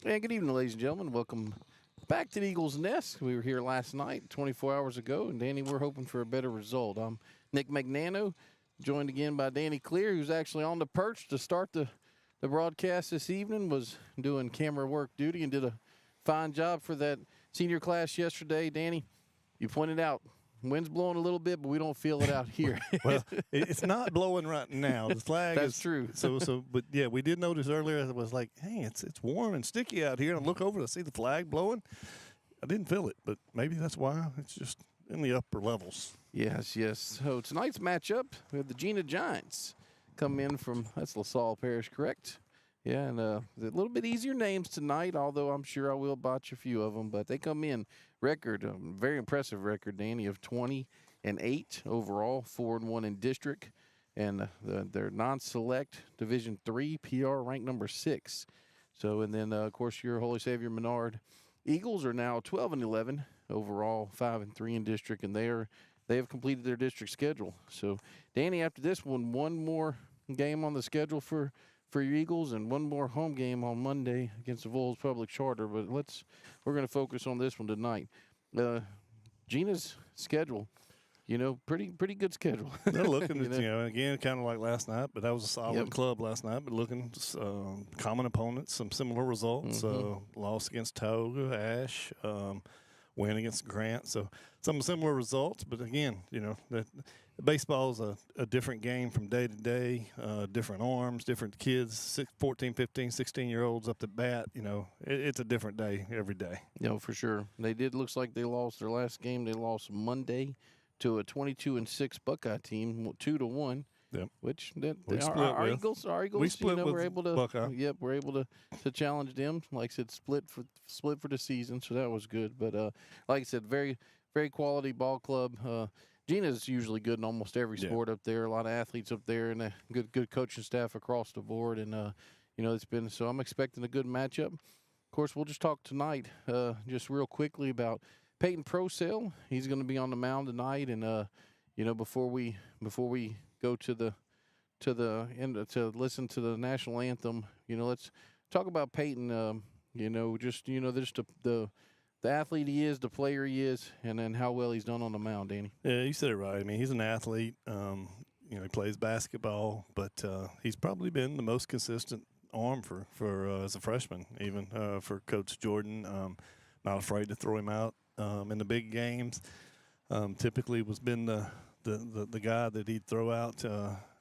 And good evening, ladies and gentlemen. Welcome back to the Eagles Nest. We were here last night, 24 hours ago, and Danny, we're hoping for a better result. I'm Nick Magnano, joined again by Danny Clear, who's actually on the perch to start the broadcast this evening, was doing camera work duty and did a fine job for that senior class yesterday. Danny, you pointed out, wind's blowing a little bit, but we don't feel it out here. Well, it's not blowing right now. The flag That's is true. But yeah, we did notice earlier. It was like, hey, it's warm and sticky out here. And I look over to see the flag blowing. I didn't feel it, but maybe that's why it's just in the upper levels. Yes. So tonight's matchup, we have the Jena Giants come in from, that's LaSalle Parish, correct? Yeah, and a little bit easier names tonight, although I'm sure I will botch a few of them. But they come in record, very impressive record, Danny, of 20-8 overall, 4-1 in district, and their non-select Division III PR ranked number 6. So, and then of course your Holy Savior Menard Eagles are now 12-11 overall, 5-3 in district, and they have completed their district schedule. So, Danny, after this one more game on the schedule for your Eagles and one more home game on Monday against the Vols Public Charter. But we're going to focus on this one tonight. Jena's schedule, pretty good schedule. They're looking at, again, kind of like last night, but that was a solid club last night. But looking common opponents, some similar results. Loss against Toga, Ash, win against Grant. So some similar results. But again, that baseball is a different game from day to day, different arms, different kids, 14, 15, 16-year-olds up to bat. It's a different day every day. For sure. Looks like they lost their last game. They lost Monday to a 22-6 Buckeye team, 2-1. Yep. Which our Eagles, we split with we're able to Buckeye. Yep, we're able to challenge them. Like I said, split for the season, so that was good. But like I said, very very quality ball club. Jena's usually good in almost every sport up there. A lot of athletes up there, and a good coaching staff across the board. And it's been so. I'm expecting a good matchup. Of course, we'll just talk tonight, just real quickly about Peyton Prosale. He's going to be on the mound tonight, and before we go to the end to listen to the national anthem, let's talk about Peyton. Just the athlete he is, the player he is, and then how well he's done on the mound, Danny. Yeah, you said it right. I mean, he's an athlete. He plays basketball, but he's probably been the most consistent arm for as a freshman, even for Coach Jordan. Not afraid to throw him out in the big games. Typically was been the guy that he'd throw out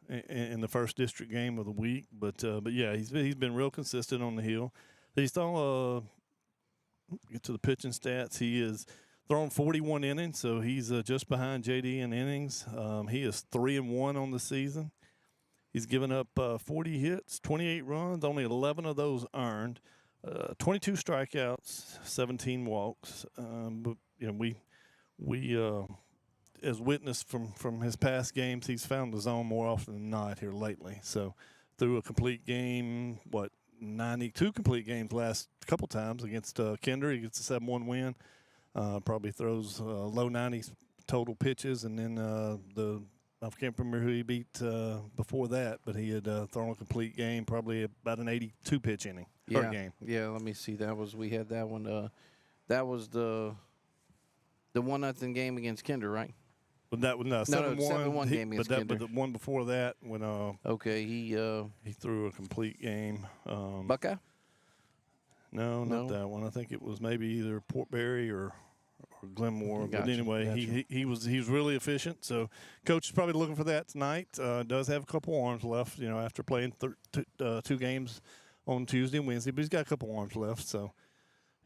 in the first district game of the week. But yeah, he's been real consistent on the hill. He's thrown get to the pitching stats. He is thrown 41 innings, so he's just behind JD in innings. He is 3-1 on the season. He's given up 40 hits, 28 runs, only 11 of those earned, 22 strikeouts, 17 walks. But we as witnessed from his past games, he's found the zone more often than not here lately. So through a complete game, 92 complete games last couple times against Kinder. He gets a 7-1 win. Probably throws low 90s total pitches, and then I can't remember who he beat before that, but he had thrown a complete game, probably about an 82 pitch inning per game. Yeah, let me see. We had that one. That was the 1-0 game against Kinder, right? But that was 7-1 game against Kinder. But the one before that, when he threw a complete game. Buckeye? No, not that one. I think it was maybe either Port Barry or Glenmore. Gotcha, but anyway, he was really efficient. So coach is probably looking for that tonight. Does have a couple arms left, after playing 2 games on Tuesday and Wednesday, but he's got a couple arms left. So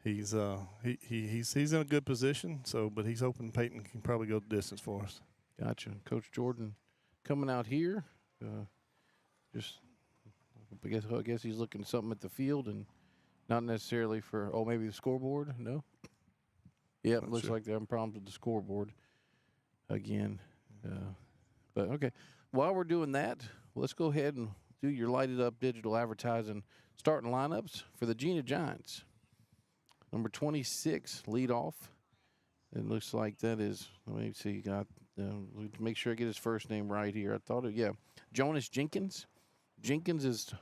he's in a good position. So, but he's hoping Peyton can probably go the distance for us. Gotcha. Coach Jordan coming out here. I guess he's looking at something at the field and not necessarily for maybe the scoreboard. No. Yeah, it looks like they're having problems with the scoreboard again. But okay, while we're doing that, let's go ahead and do your lighted up digital advertising starting lineups for the Jena Giants. Number 26, lead off. It looks like that is, let me see, make sure I get his first name right here. I thought Jonas Jenkins. Jenkins is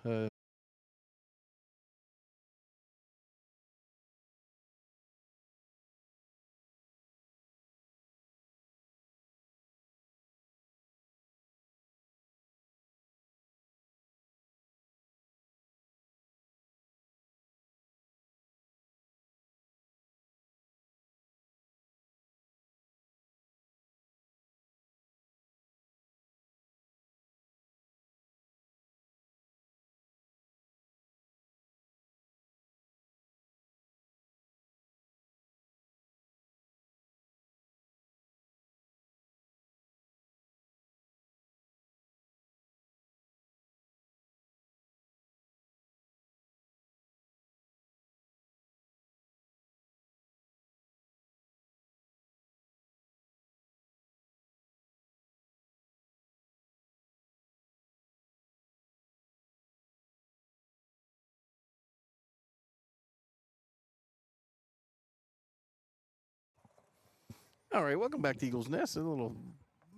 All right, welcome back to Eagles Nest. A little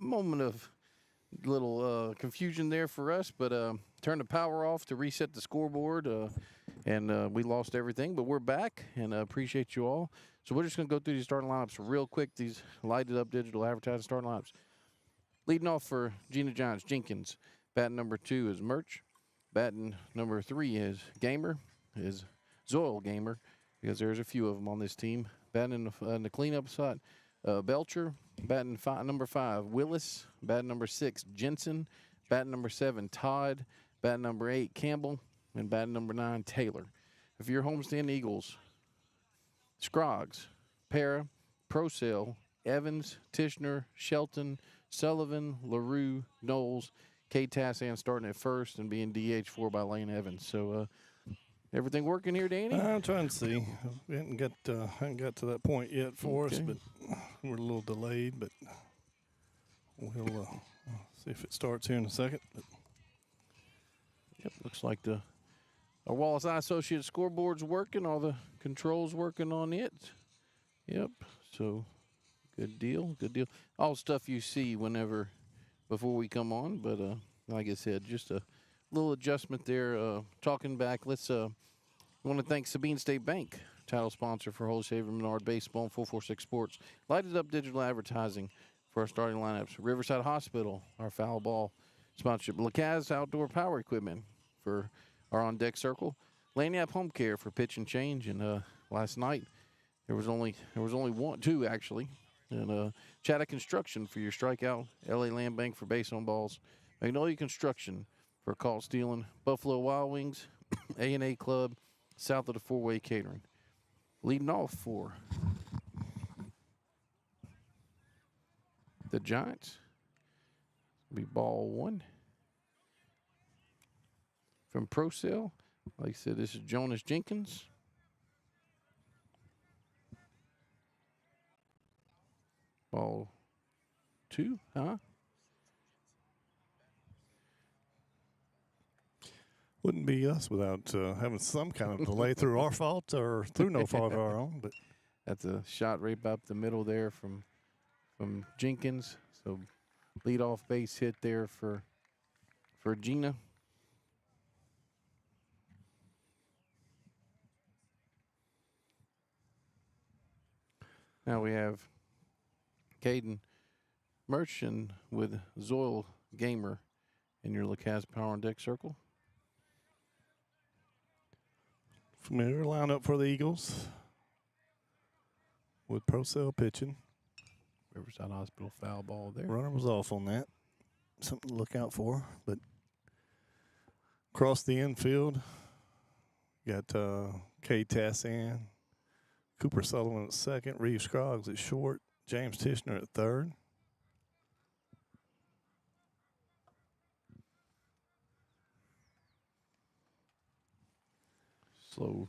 moment of confusion there for us, but turn the power off to reset the scoreboard, and we lost everything. But we're back, and appreciate you all. So we're just going to go through these starting lineups real quick. These lighted up digital advertising starting lineups. Leading off for Jena Giants, Jenkins. Batting number 2 is Murch. Batting number 3 is Zoil Gamer, because there's a few of them on this team. Batting in the cleanup spot, Belcher. Batting number 5, Willis. Batting number 6, Jensen. Batting number 7, Todd. Batting number 8, Campbell. And batting number 9, Taylor. If you're homestand Eagles, Scroggs, Para, Prosell, Evans, Tishner, Shelton, Sullivan, LaRue, Knowles, K. Tassan starting at first and being DH4 by Lane Evans. So everything working here, Danny? I'm trying to see. We haven't got to that point yet for us, but we're a little delayed. But we'll see if it starts here in a second. But yep, looks like our Wallace Eye Associates scoreboard's working. All the controls working on it. Yep. So good deal. Good deal. All stuff you see before we come on. But like I said, just a little adjustment there. Talking back, I want to thank Sabine State Bank, title sponsor for Holy Savior Menard Baseball and 446 Sports. Lighted up digital advertising for our starting lineups. Riverside Hospital, our foul ball sponsorship. LeCaz Outdoor Power Equipment for our on-deck circle. Lanyap Home Care for pitch and change. And last night there was only two actually. And Chatta Construction for your strikeout. LA Land Bank for base on balls. Magnolia Construction for caught stealing. Buffalo Wild Wings, A&A Club, south of the four-way catering. Leading off for the Giants be ball 1 from Prosell. Like I said, this is Jonas Jenkins. Ball 2, wouldn't be us without having some kind of delay through our fault or through no fault of our own. But that's a shot right up the middle there from Jenkins. So leadoff base hit there for Jena. Now we have Caden Merchant with Zoil Gamer in your LeCaz Power on Deck circle. Familiar lineup for the Eagles with Prosell pitching. Riverside Hospital foul ball there. Runner was off on that. Something to look out for. But across the infield, got K. Tassan, Cooper Sullivan at second, Reeve Scroggs at short, James Tishner at third. Slow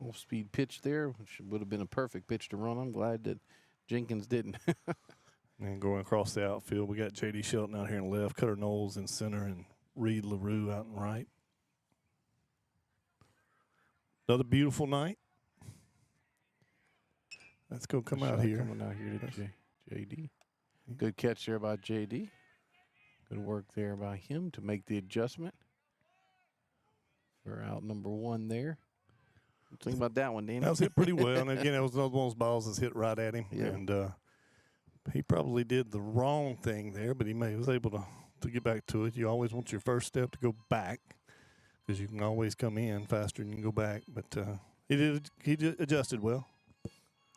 off-speed pitch there, which would have been a perfect pitch to run. I'm glad that Jenkins didn't. And going across the outfield, we got J.D. Shelton out here in left, Cutter Knowles in center, and Reed LaRue out in right. Another beautiful night. Let's go come out here. Coming out here to J.D. Good catch there by J.D. Good work there by him to make the adjustment for out number 1 there. Think about that one, Danny. That was hit pretty well. And again, it was another one of those balls that's hit right at him. Yeah. And he probably did the wrong thing there, but he was able to get back to it. You always want your first step to go back because you can always come in faster than you can go back. But he adjusted well.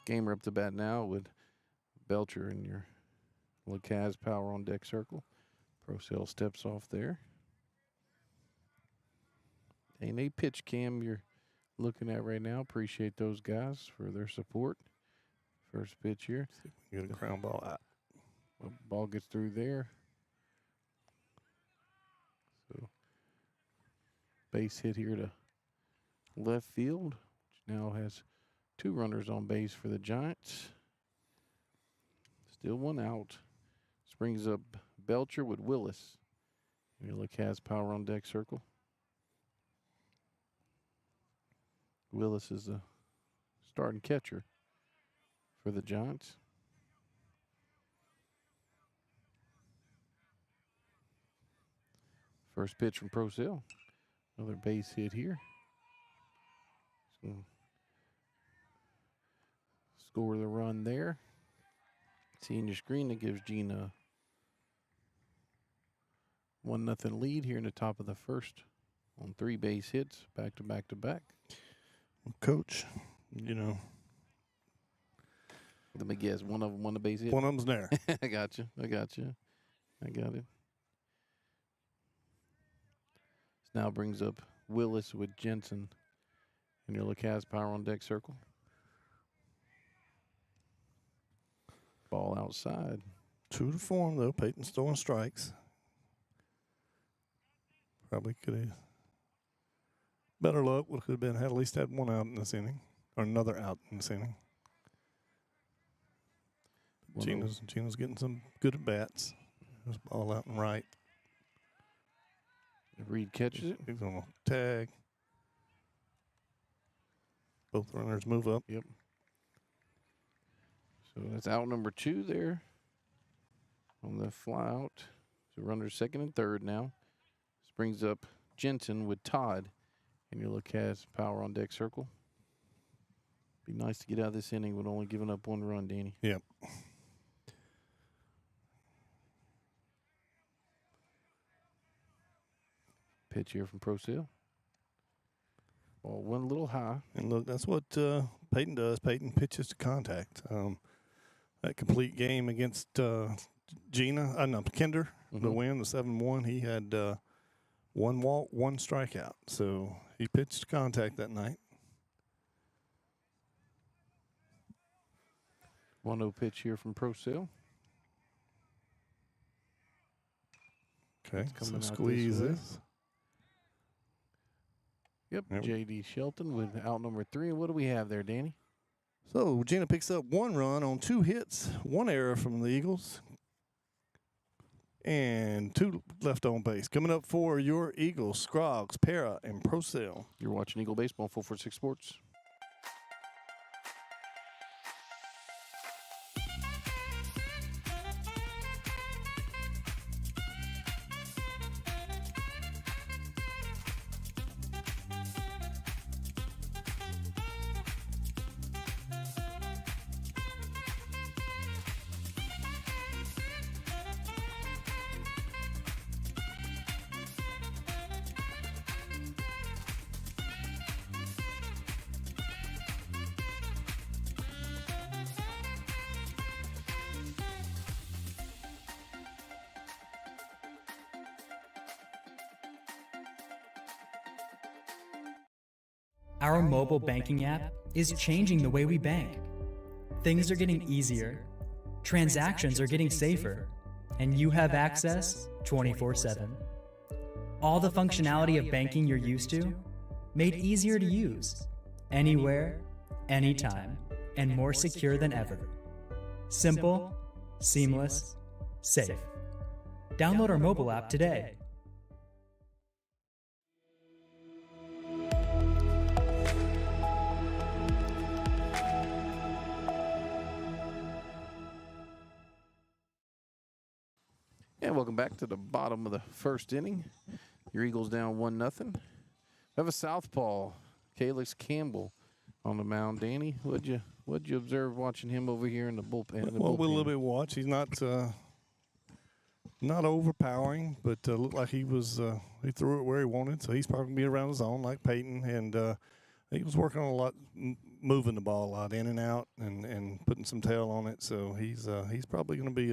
Gamer up to bat now with Belcher in your LeCaz Power on Deck circle. Prosell steps off there. Ain't a pitch cam you're looking at right now. Appreciate those guys for their support. First pitch here. Get a ground ball out. Well, ball gets through there. So base hit here to left field, which now has 2 runners on base for the Giants. Still 1 out. This brings up Belcher with Willis. Your LeCaz Power on Deck circle. Willis is the starting catcher for the Giants. First pitch from Procel. Another base hit here. So score the run there. Seeing your screen, that gives Jena 1-0 lead here in the top of the first on 3 base hits, back to back to back. Coach, you know. Let me guess, one of them won the base hit? One of them's there. I got you. I got it. This now brings up Willis with Jensen. And your Lacaz power on deck circle. Ball outside. True to form, though. Peyton's throwing strikes. Probably could have. Better luck would have been had at least had one out in this inning. Or another out in this inning. Gena's getting some good at bats. There's ball out and right. Reed catches it. He's on a tag. Both runners move up. Yep. So that's out number 2 there on the fly out. So runners second and third now. This brings up Jensen with Todd. And your Lacaz power on deck circle. Be nice to get out of this inning with only giving up 1 run, Danny. Yep. Pitch here from Procel. Ball went a little high. And look, that's what Peyton does. Peyton pitches to contact. That complete game against Kinder, the win, the 7-1, he had 1 walk, 1 strikeout. So he pitched to contact that night. 1-0 pitch here from Procel. Okay, coming some out squeezes. Yep, J.D. Shelton with out number 3. And what do we have there, Danny? So Jena picks up 1 run on 2 hits, 1 error from the Eagles, and 2 left on base. Coming up for your Eagles, Scroggs, Para, and Procel. You're watching Eagle Baseball, 446 Sports. Our mobile banking app is changing the way we bank. Things are getting easier, transactions are getting safer, and you have access 24/7. All the functionality of banking you're used to, made easier to use, anywhere, anytime, and more secure than ever. Simple, seamless, safe. Download our mobile app today. And welcome back to the bottom of the first inning. Your Eagles down 1-0. We have a southpaw, Calix Campbell, on the mound. Danny, what'd you observe watching him over here in the bullpen? Well, with a little bit of watch, he's not overpowering, but looked like he threw it where he wanted, so he's probably gonna be around the zone like Peyton, and he was working on a lot, moving the ball a lot in and out, and putting some tail on it. So he's probably gonna be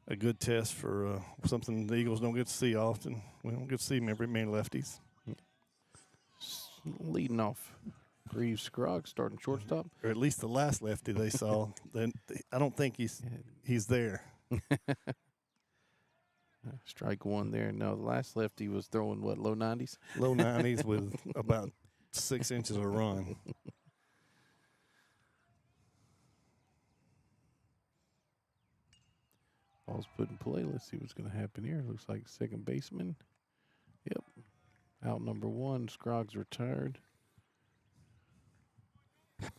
a good test for something the Eagles don't get to see often. We don't get to see many lefties. Leading off, Reeves Scroggs starting shortstop. Or at least the last lefty they saw. I don't think he's there. Strike 1 there. No, the last lefty was throwing, what, low 90s? Low 90s with about 6 inches of run. Ball's put in play. Let's see what's going to happen here. Looks like second baseman. Yep. Out number 1. Scroggs retired.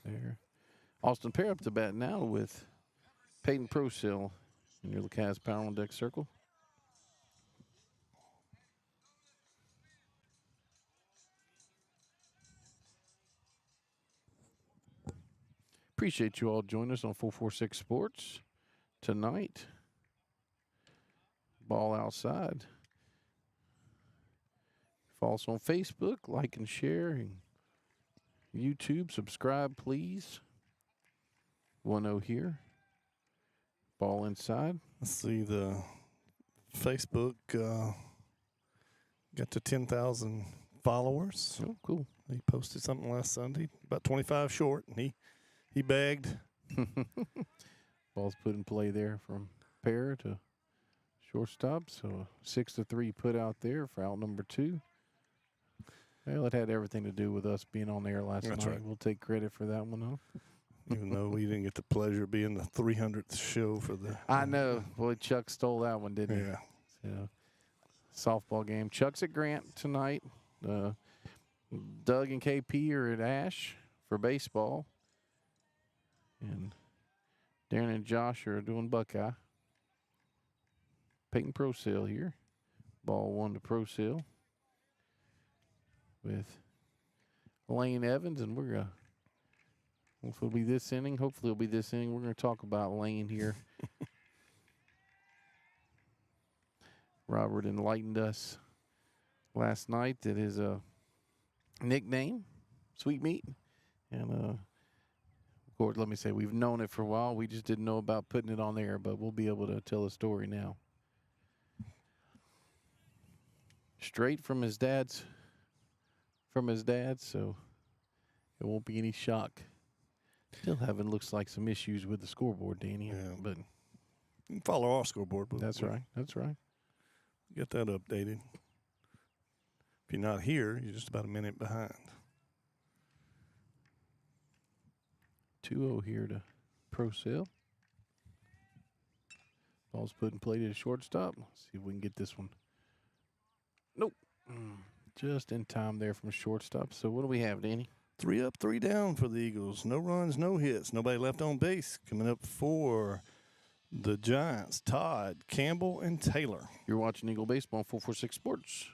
There. Austin Pear up to bat now with Peyton Procel in your Lacaz power on deck circle. Appreciate you all joining us on 446 Sports tonight. Ball outside. Follow us on Facebook, like and share, and YouTube. Subscribe, please. 1-0 here. Ball inside. Let's see, the Facebook got to 10,000 followers. Oh, cool. He posted something last Sunday, about 25 short, and he bagged. Ball's put in play there from pair to shortstop. So 6-3 put out there for out number 2. Well, it had everything to do with us being on air last That's night. right. We'll take credit for that one, huh? Even though we didn't get the pleasure of being the 300th show for the. I know. Boy, Chuck stole that one, didn't he? Yeah. So, softball game. Chuck's at Grant tonight. Doug and KP are at Ash for baseball. And Darren and Josh are doing Buckeye. Peyton Pro Sale here. Ball 1 to Pro Sale with Lane Evans, and we're going to. Hopefully it'll be this inning. Hopefully it'll be this inning. We're going to talk about Lane here. Robert enlightened us last night that his nickname, Sweet Meat, and of course, let me say, we've known it for a while. We just didn't know about putting it on there, but we'll be able to tell the story now. Straight from his dad's, so it won't be any shock. Still having looks like some issues with the scoreboard, Danny. Yeah. But You can follow our scoreboard. But that's right. That's right. Get that updated. If you're not here, you're just about a minute behind. 2-0 here to Pro Sale. Ball's put in play to the shortstop. Let's see if we can get this one. Nope. Just in time there from shortstop. So what do we have, Danny? 3 up, 3 down for the Eagles. No runs, no hits. Nobody left on base. Coming up for the Giants, Todd, Campbell, and Taylor. You're watching Eagle Baseball on 446 Sports.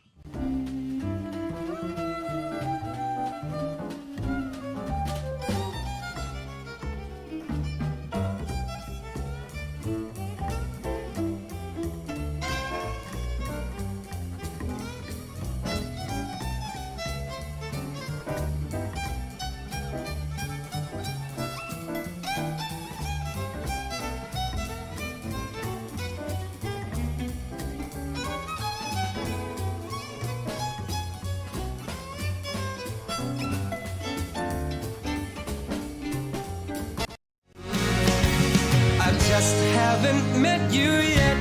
Just haven't met you yet.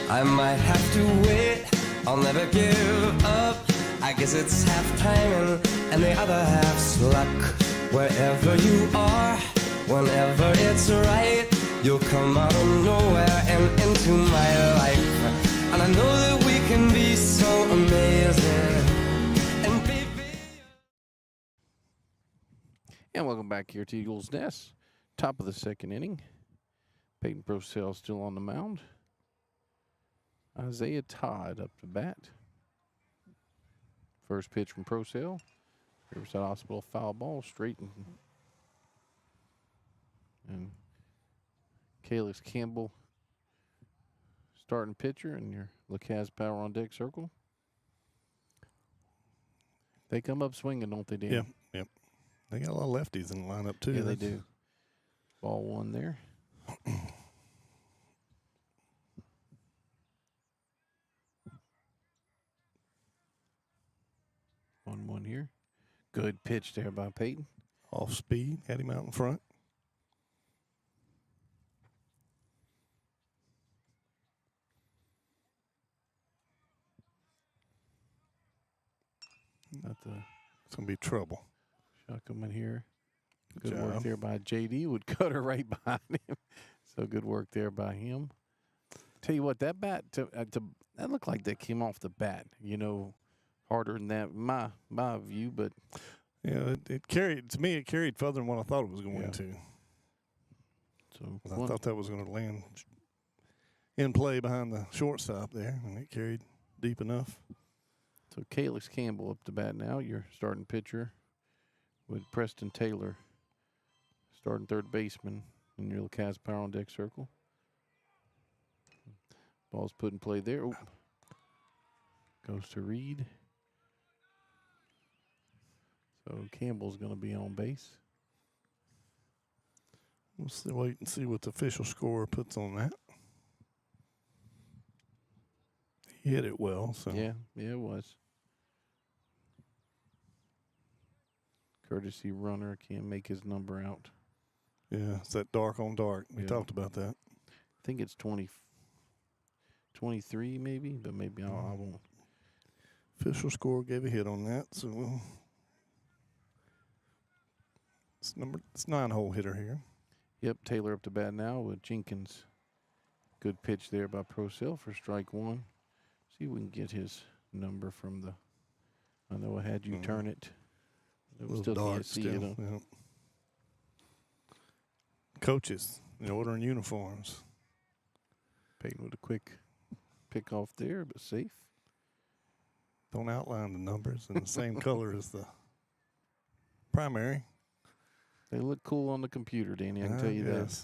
I might have to wait. I'll never give up. I guess it's half timing and the other half's luck. Wherever you are, whenever it's right, you'll come out of nowhere and into my life. And I know that we can be so amazing. And welcome back here to Eagles Nest. Top of the second inning. Peyton Pro Sale still on the mound. Isaiah Todd up to bat. First pitch from Pro Sale. Riverside Hospital foul ball straight. And Calix Campbell starting pitcher, and your LeCaz Power on deck circle. They come up swinging, don't they, Dan? Yep, yep. They got a lot of lefties in the lineup, too. Yeah, they do. Ball 1 there. 1-1 here. Good pitch there by Peyton. Off speed, had him out in front. It's going to be trouble. Chuck him in here. Good Good work job. there by JD. Would cut her right behind him. So good work there by him. Tell you what, that bat, that looked like that came off the bat, you know, harder than that, my view, but. Yeah, it carried, to me, it carried further than what I thought it was going Yeah. to. So I thought that was going to land in play behind the shortstop there, and it carried deep enough. So Calix Campbell up to bat now, your starting pitcher, with Preston Taylor starting third baseman in your LeCaz Power on Deck circle. Ball's put in play there. Oh. Goes to Reed. So Campbell's going to be on base. We'll wait and see what the official scorer puts on that. He hit it well, so. Yeah, it was. Courtesy runner can't make his number out. Yeah, it's that dark on dark. We talked about that. I think it's 23 maybe, but maybe I won't. Official score gave a hit on that, so it's 9-hole hitter here. Yep, Taylor up to bat now with Jenkins. Good pitch there by Procell for strike one. See if we can get his number from the. I know I had you turn it. A little dark still. Yeah. Coaches in ordering uniforms. Peyton with a quick pick off there, but safe. Don't outline the numbers in the same color as the primary. They look cool on the computer, Danny. I can tell you that.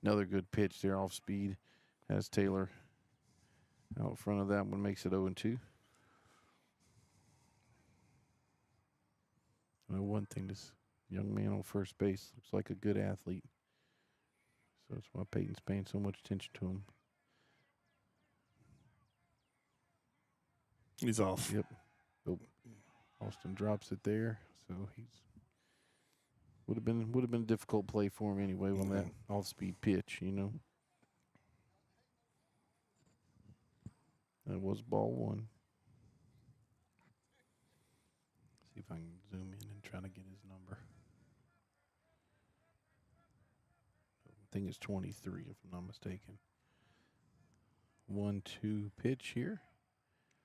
Another good pitch there off speed. Has Taylor out front of that one, makes it 0-2. I know one thing, this young man on first base looks like a good athlete. So that's why Peyton's paying so much attention to him. He's off. Yep. Oh, Austin drops it there. So he's would have been a difficult play for him anyway on that off-speed pitch, you know. That was ball one. See if I can zoom in and try to get his number. I think it's 23 if I'm not mistaken. 1-2 pitch here.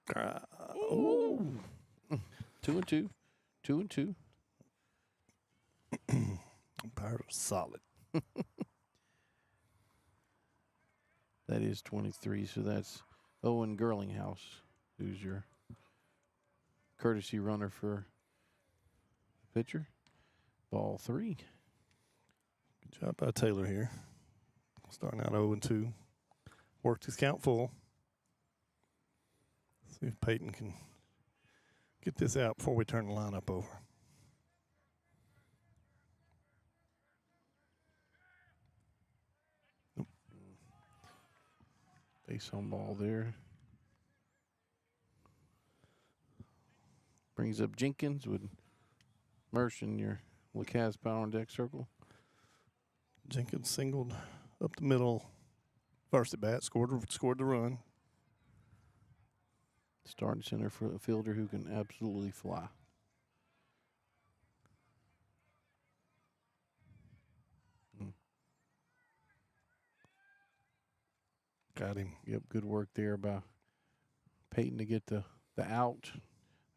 2-2. 2-2. Umpire was solid. That is 23, so that's Owen Girlinghouse, who's your courtesy runner for pitcher. Ball three. Good job by Taylor here. Starting out 0-2. Worked his count full. See if Peyton can get this out before we turn the lineup over. Base on ball there. Brings up Jenkins with Mersh in your LeCaz Power on Deck circle. Jenkins singled up the middle. First at bat, scored the run. Starting center for a fielder who can absolutely fly. Got him. Yep, good work there by Peyton to get the out.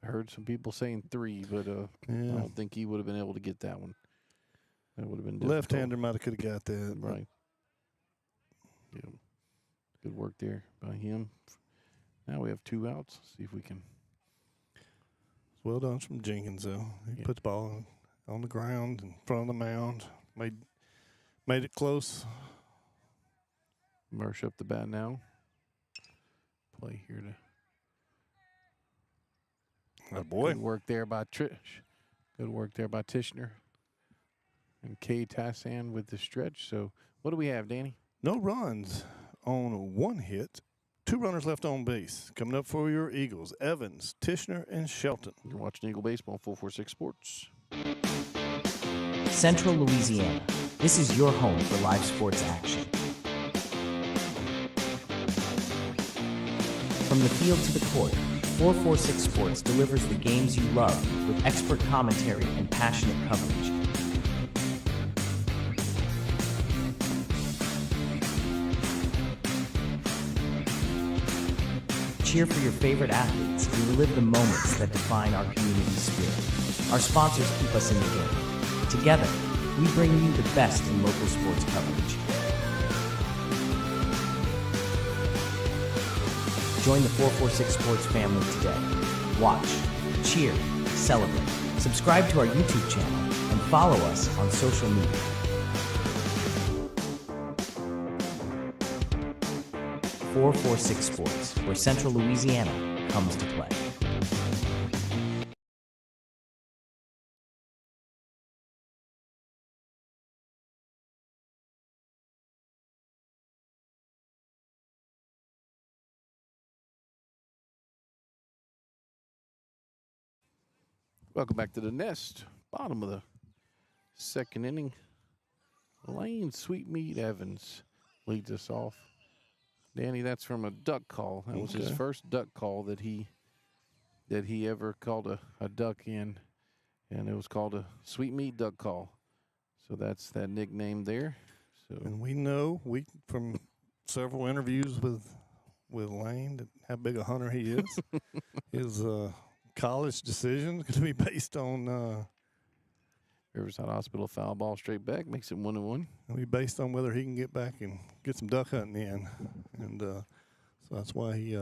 I heard some people saying 3, but I don't think he would have been able to get that one. That would have been difficult. Left-hander might have got that. Right. Yeah. Good work there by him. Now we have 2 outs. See if we can. Well done from Jenkins, though. He put the ball on the ground in front of the mound. Made it close. Mersh up the bat now. Play here to. Boy. Good work there by Trish. Good work there by Tishner. And Kay Tassan with the stretch. So what do we have, Danny? No runs on 1 hit. 2 runners left on base. Coming up for your Eagles, Evans, Tishner, and Shelton. You're watching Eagle Baseball, 446 Sports. Central Louisiana. This is your home for live sports action. From the field to the court, 446 Sports delivers the games you love with expert commentary and passionate coverage. Cheer for your favorite athletes and relive the moments that define our community spirit. Our sponsors keep us in the game. Together, we bring you the best in local sports coverage. Join the 446 Sports family today. Watch, cheer, celebrate. Subscribe to our YouTube channel and follow us on social media. 446 Sports, where Central Louisiana comes to play. Welcome back to the Nest. Bottom of the second inning. Lane Sweetmeat Evans leads us off. Danny, that's from a duck call. That was his first duck call that he ever called a duck in, and it was called a Sweetmeat Duck Call. So that's that nickname there. So, And we know from several interviews with Lane how big a hunter he is. His college decision is going to be based on Riverside Hospital foul ball straight back makes it 1-1. It'll be based on whether he can get back and get some duck hunting in, and so that's why he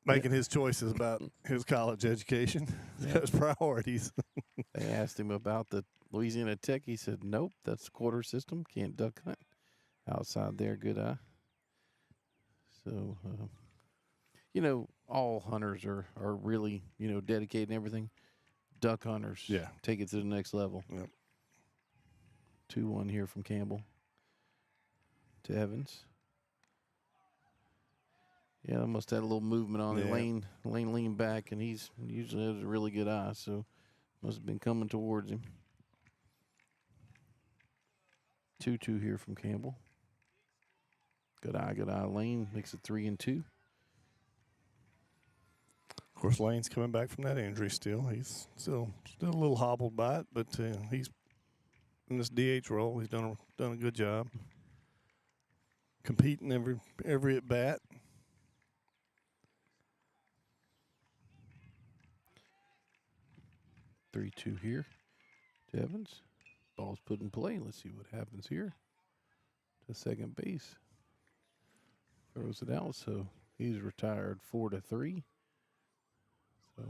making his choices about his college education, his priorities. They asked him about the Louisiana Tech. He said, "Nope, that's the quarter system. Can't duck hunt outside there. Good eye." So, all hunters are really dedicated and everything. Duck hunters, take it to the next level. Yep. 2-1 here from Campbell to Evans. Yeah, almost had a little movement on it. Lane leaned back, and he's usually has a really good eye, so must have been coming towards him. 2-2 here from Campbell. Good eye. Lane makes it 3-2. Of course, Lane's coming back from that injury still. He's still a little hobbled by it, but he's in this DH role. He's done a good job competing every at bat. 3-2 here to Evans. Ball's put in play. Let's see what happens here. To second base. Throws it out, so he's retired 4-3. So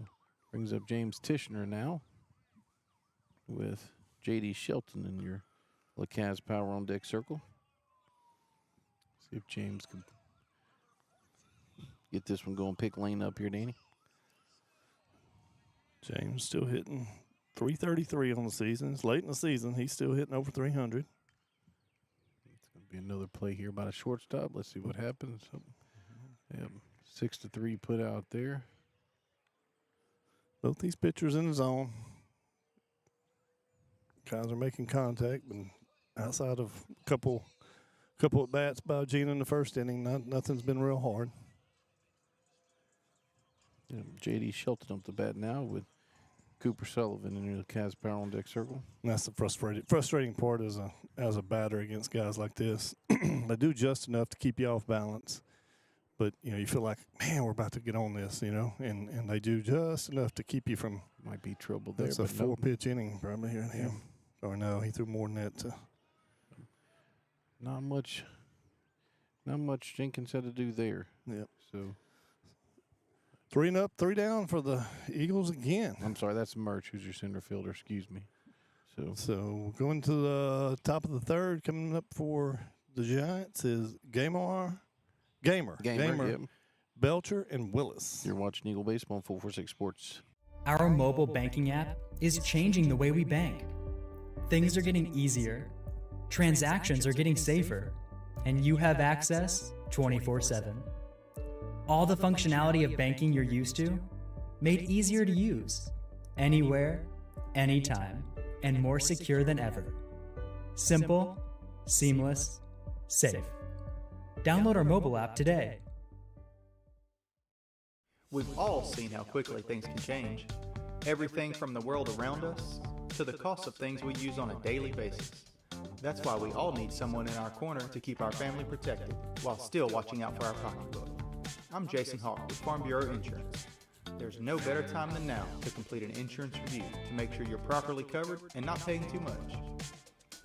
brings up James Tishner now with J.D. Shelton in your LeCaz Power on Deck circle. See if James can get this one going. Pick Lane up here, Danny. James still hitting .333 on the season. It's late in the season. He's still hitting over 300. It's going to be another play here by the shortstop. Let's see what happens. 6-3 put out there. Both these pitchers in the zone. Guys are making contact, but outside of a couple at bats by Jena in the first inning, nothing's been real hard. J.D. Shelton up the bat now with Cooper Sullivan in the Cavs Power on Deck circle. And that's the frustrating part as a batter against guys like this. They do just enough to keep you off balance, but you feel like, man, we're about to get on this, and they do just enough to keep you from. Might be trouble there. That's a 4-pitch inning probably here in him. Or no, he threw more than that. Not much Jenkins had to do there. Yep. So 3 up, 3 down for the Eagles again. I'm sorry, that's Murch, who's your center fielder. Excuse me. So going to the top of the third, coming up for the Giants is Gamer, yep. Belcher, and Willis. You're watching Eagle Baseball on 446 Sports. Our mobile banking app is changing the way we bank. Things are getting easier, transactions are getting safer, and you have access 24/7. All the functionality of banking you're used to, made easier to use, anywhere, anytime, and more secure than ever. Simple, seamless, safe. Download our mobile app today. We've all seen how quickly things can change. Everything from the world around us to the cost of things we use on a daily basis. That's why we all need someone in our corner to keep our family protected while still watching out for our pocketbook. I'm Jason Hawk with Farm Bureau Insurance. There's no better time than now to complete an insurance review to make sure you're properly covered and not paying too much.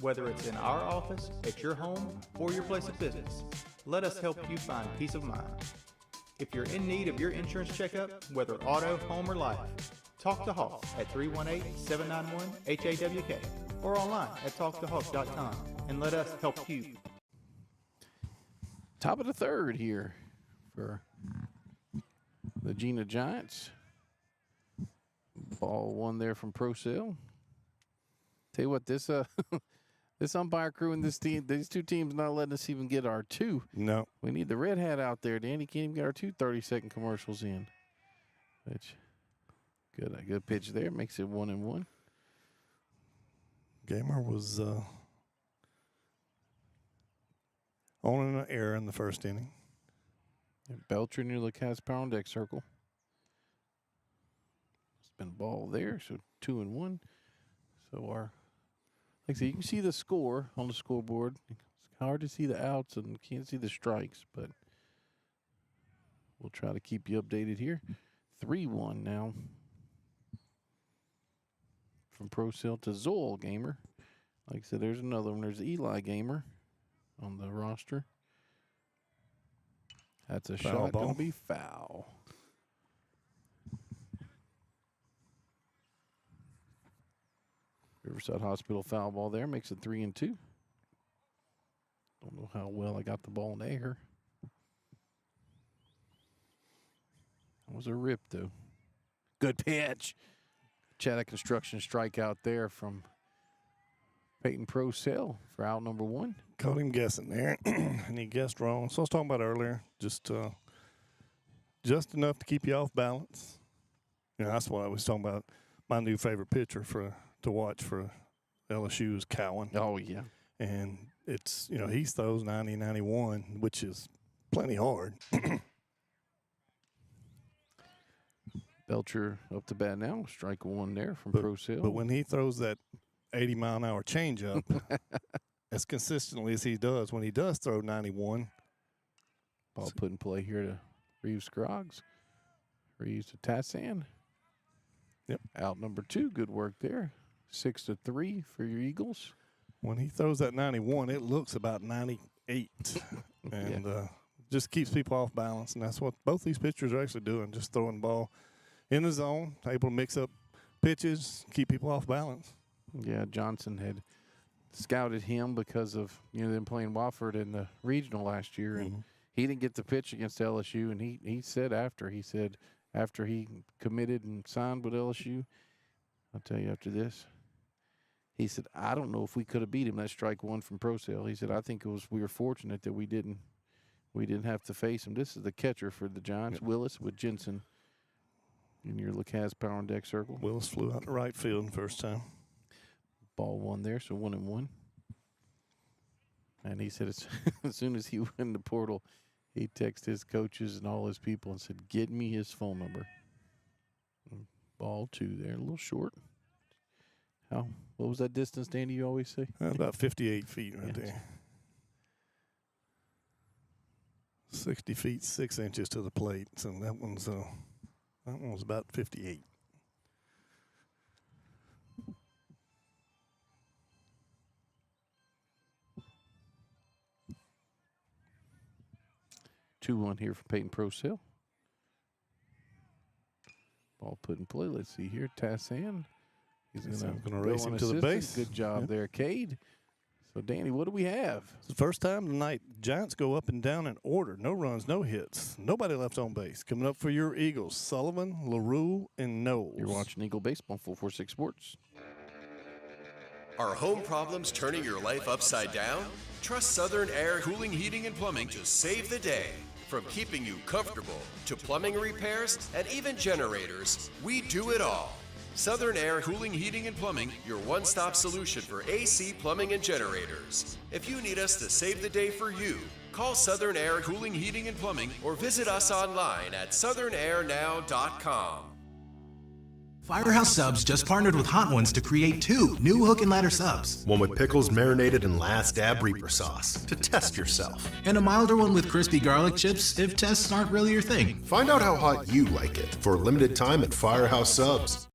Whether it's in our office, at your home, or your place of business, Let us help you find peace of mind. If you're in need of your insurance checkup, whether auto, home, or life, talk to Hawk at 318-791-HAWK or online at talktohawk.com and let us help you. Top of the third here for the Jena Giants. Ball one there from Procell. Tell you what, this this umpire crew and this team, these two teams not letting us even get our two. No. We need the red hat out there. Danny can't even get our 2 30-second commercials in. Which, good, a good pitch there. Makes it 1-1. Gamer was on an error in the first inning. And Belcher near the cast power on deck circle. Spin ball there, so 2-1. So our, like I said, you can see the score on the scoreboard. It's hard to see the outs and can't see the strikes, but we'll try to keep you updated here. 3-1 now from Procell to Zoll Gamer. Like I said, there's another one. There's Eli Gamer on the roster. That's a Foul shot ball. going to be foul. Riverside Hospital foul ball there. Makes it 3-2. Don't know how well I got the ball in the air. That was a rip, though. Good pitch. Chaddock Construction strikeout there from Peyton Procell for out number 1. Caught him guessing there, and he guessed wrong. So I was talking about earlier, just enough to keep you off balance. You know, that's what I was talking about. My new favorite pitcher to watch for LSU is Cowan. Oh, yeah. And it's, you know, he throws 90, 91, which is plenty hard. Belcher up to bat now. Strike 1 there from But Procell. when he throws that 80-mile-an-hour changeup, as consistently as he does, when he does throw 91. Ball put in play here to Reeves Scroggs. Reeves to Tassan. Yep. Out number 2. Good work there. 6-3 for your Eagles. When he throws that 91, it looks about 98. And just keeps people off balance. And that's what both these pitchers are actually doing, just throwing the ball in the zone, able to mix up pitches, keep people off balance. Yeah, Johnson had scouted him because of, you know, them playing Wofford in the regional last year. And he didn't get the pitch against LSU. And he said after he committed and signed with LSU, I'll tell you after this, he said, I don't know if we could have beat him. That's strike 1 from Procell. He said, I think we were fortunate that we didn't have to face him. This is the catcher for the Giants, Willis with Jensen in your LaCaz power on deck circle. Willis flew out to right field the first time. Ball 1 there, so 1-1. And he said as soon as he went in the portal, he texted his coaches and all his people and said, get me his phone number. And ball 2 there, a little short. What was that distance, Danny, you always say? About 58 feet right Yeah. there. 60 feet, 6 inches to the plate. So that one was about 58. Two one here for Peyton Procell. Ball put in play. Let's see here. Tassan. He's going to race him to the base. Good job there, Cade. So, Danny, what do we have? It's the first time tonight Giants go up and down in order. No runs, no hits. Nobody left on base. Coming up for your Eagles, Sullivan, LaRue, and Knowles. You're watching Eagle Baseball, 446 Sports. Are home problems turning your life upside down? Trust Southern Air Cooling, Heating, and Plumbing to save the day. From keeping you comfortable to plumbing repairs and even generators, we do it all. Southern Air Cooling, Heating, and Plumbing, your one-stop solution for AC, plumbing, and generators. If you need us to save the day for you, call Southern Air Cooling, Heating, and Plumbing or visit us online at southernairnow.com. Firehouse Subs just partnered with Hot Ones to create 2 new hook and ladder subs. One with pickles marinated in last dab Reaper sauce to test yourself. And a milder one with crispy garlic chips if tests aren't really your thing. Find out how hot you like it for a limited time at Firehouse Subs.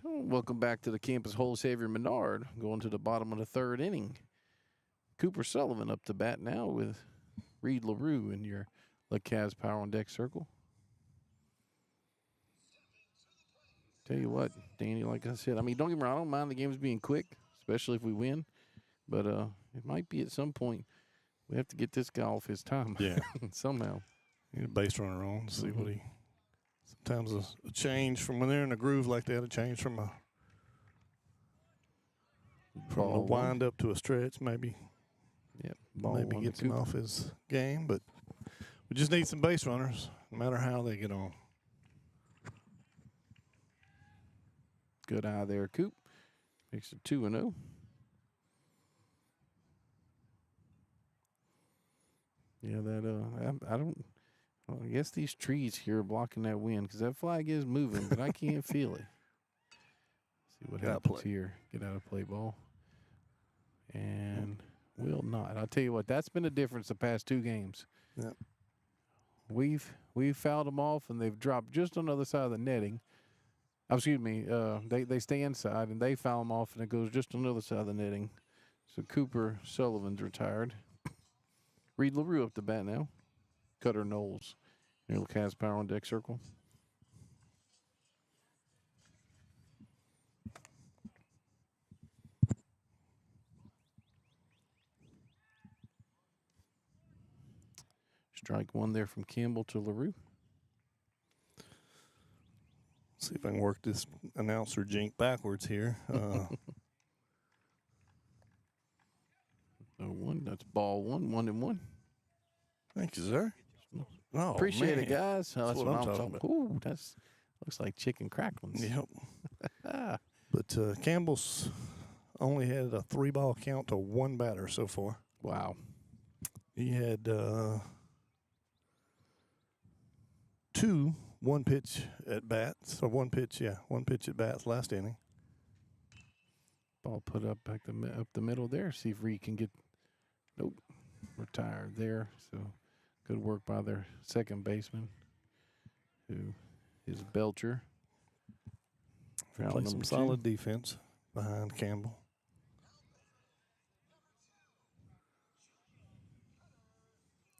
Welcome back to the campus Holy Savior Menard. Going to the bottom of the third inning. Cooper Sullivan up to bat now with Reed LaRue in your LeCaz Power on Deck circle. Tell you what, Danny, like I said, I mean, don't get me wrong, I don't mind the games being quick, especially if we win. But it might be at some point we have to get this guy off his time. Yeah. Somehow. Need a base runner on, see what he. Sometimes a change from when they're in a groove like that, a change from a wind up to a stretch, maybe. Yep. Maybe gets him off his game, but we just need some base runners, no matter how they get on. Good eye there, Coop. Makes it 2-0. Yeah, that I guess these trees here are blocking that wind because that flag is moving, but I can't feel it. See what happens here. Get out of play ball. And will not. I'll tell you what, that's been a difference the past 2 games. Yep. We've fouled them off, and they've dropped just on the other side of the netting. Excuse me. They stay inside, and they foul them off, and it goes just on the other side of the netting. So Cooper Sullivan's retired. Reed LaRue up to bat now. Cutter Knowles. Near LeCaz Power on Deck circle. Strike one there from Campbell to LaRue. See if I can work this announcer jink backwards here. That's ball 1, 1-1. Thank you, sir. Oh, appreciate man. it, guys. That's what I'm talking about. Ooh, that's looks like chicken cracklings. Yep. But Campbell's only had a 3-ball count to 1 batter so far. Wow. He had 2 one-pitch at bats, or 1 pitch at bats last inning. Ball put up back up the middle there. See if Reed can get. Nope. Retired there. So good work by their second baseman, who is Belcher. Play some solid defense behind Campbell.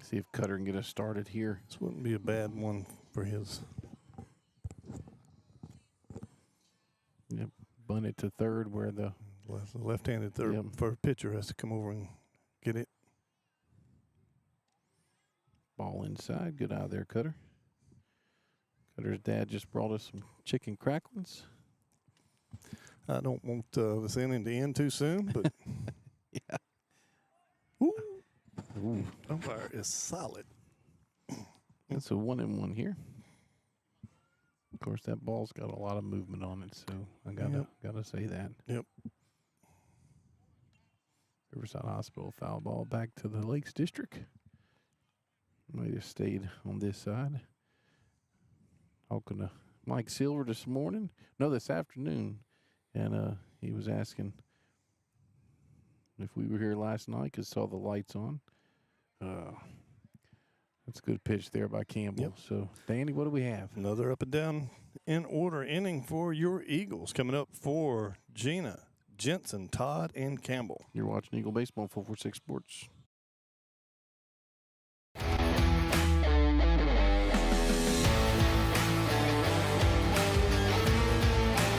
See if Cutter can get us started here. This wouldn't be a bad one for his. Yep. Bunt it to third where the left-handed third for pitcher has to come over and get it. Ball inside. Good eye there, Cutter. Cutter's dad just brought us some chicken cracklings. I don't want this inning to end too soon, but yeah. Ooh. Umpire is solid. It's a 1-1 here. Of course, that ball's got a lot of movement on it, so I gotta say that. Yep. Riverside Hospital foul ball back to the Lakes District. Might have stayed on this side. Talking to Mike Silver this afternoon, and he was asking if we were here last night because saw the lights on. That's a good pitch there by Campbell. Yep. So, Danny, what do we have? Another up and down in order inning for your Eagles. Coming up for Jena, Jensen, Todd, and Campbell. You're watching Eagle Baseball, 446 Sports.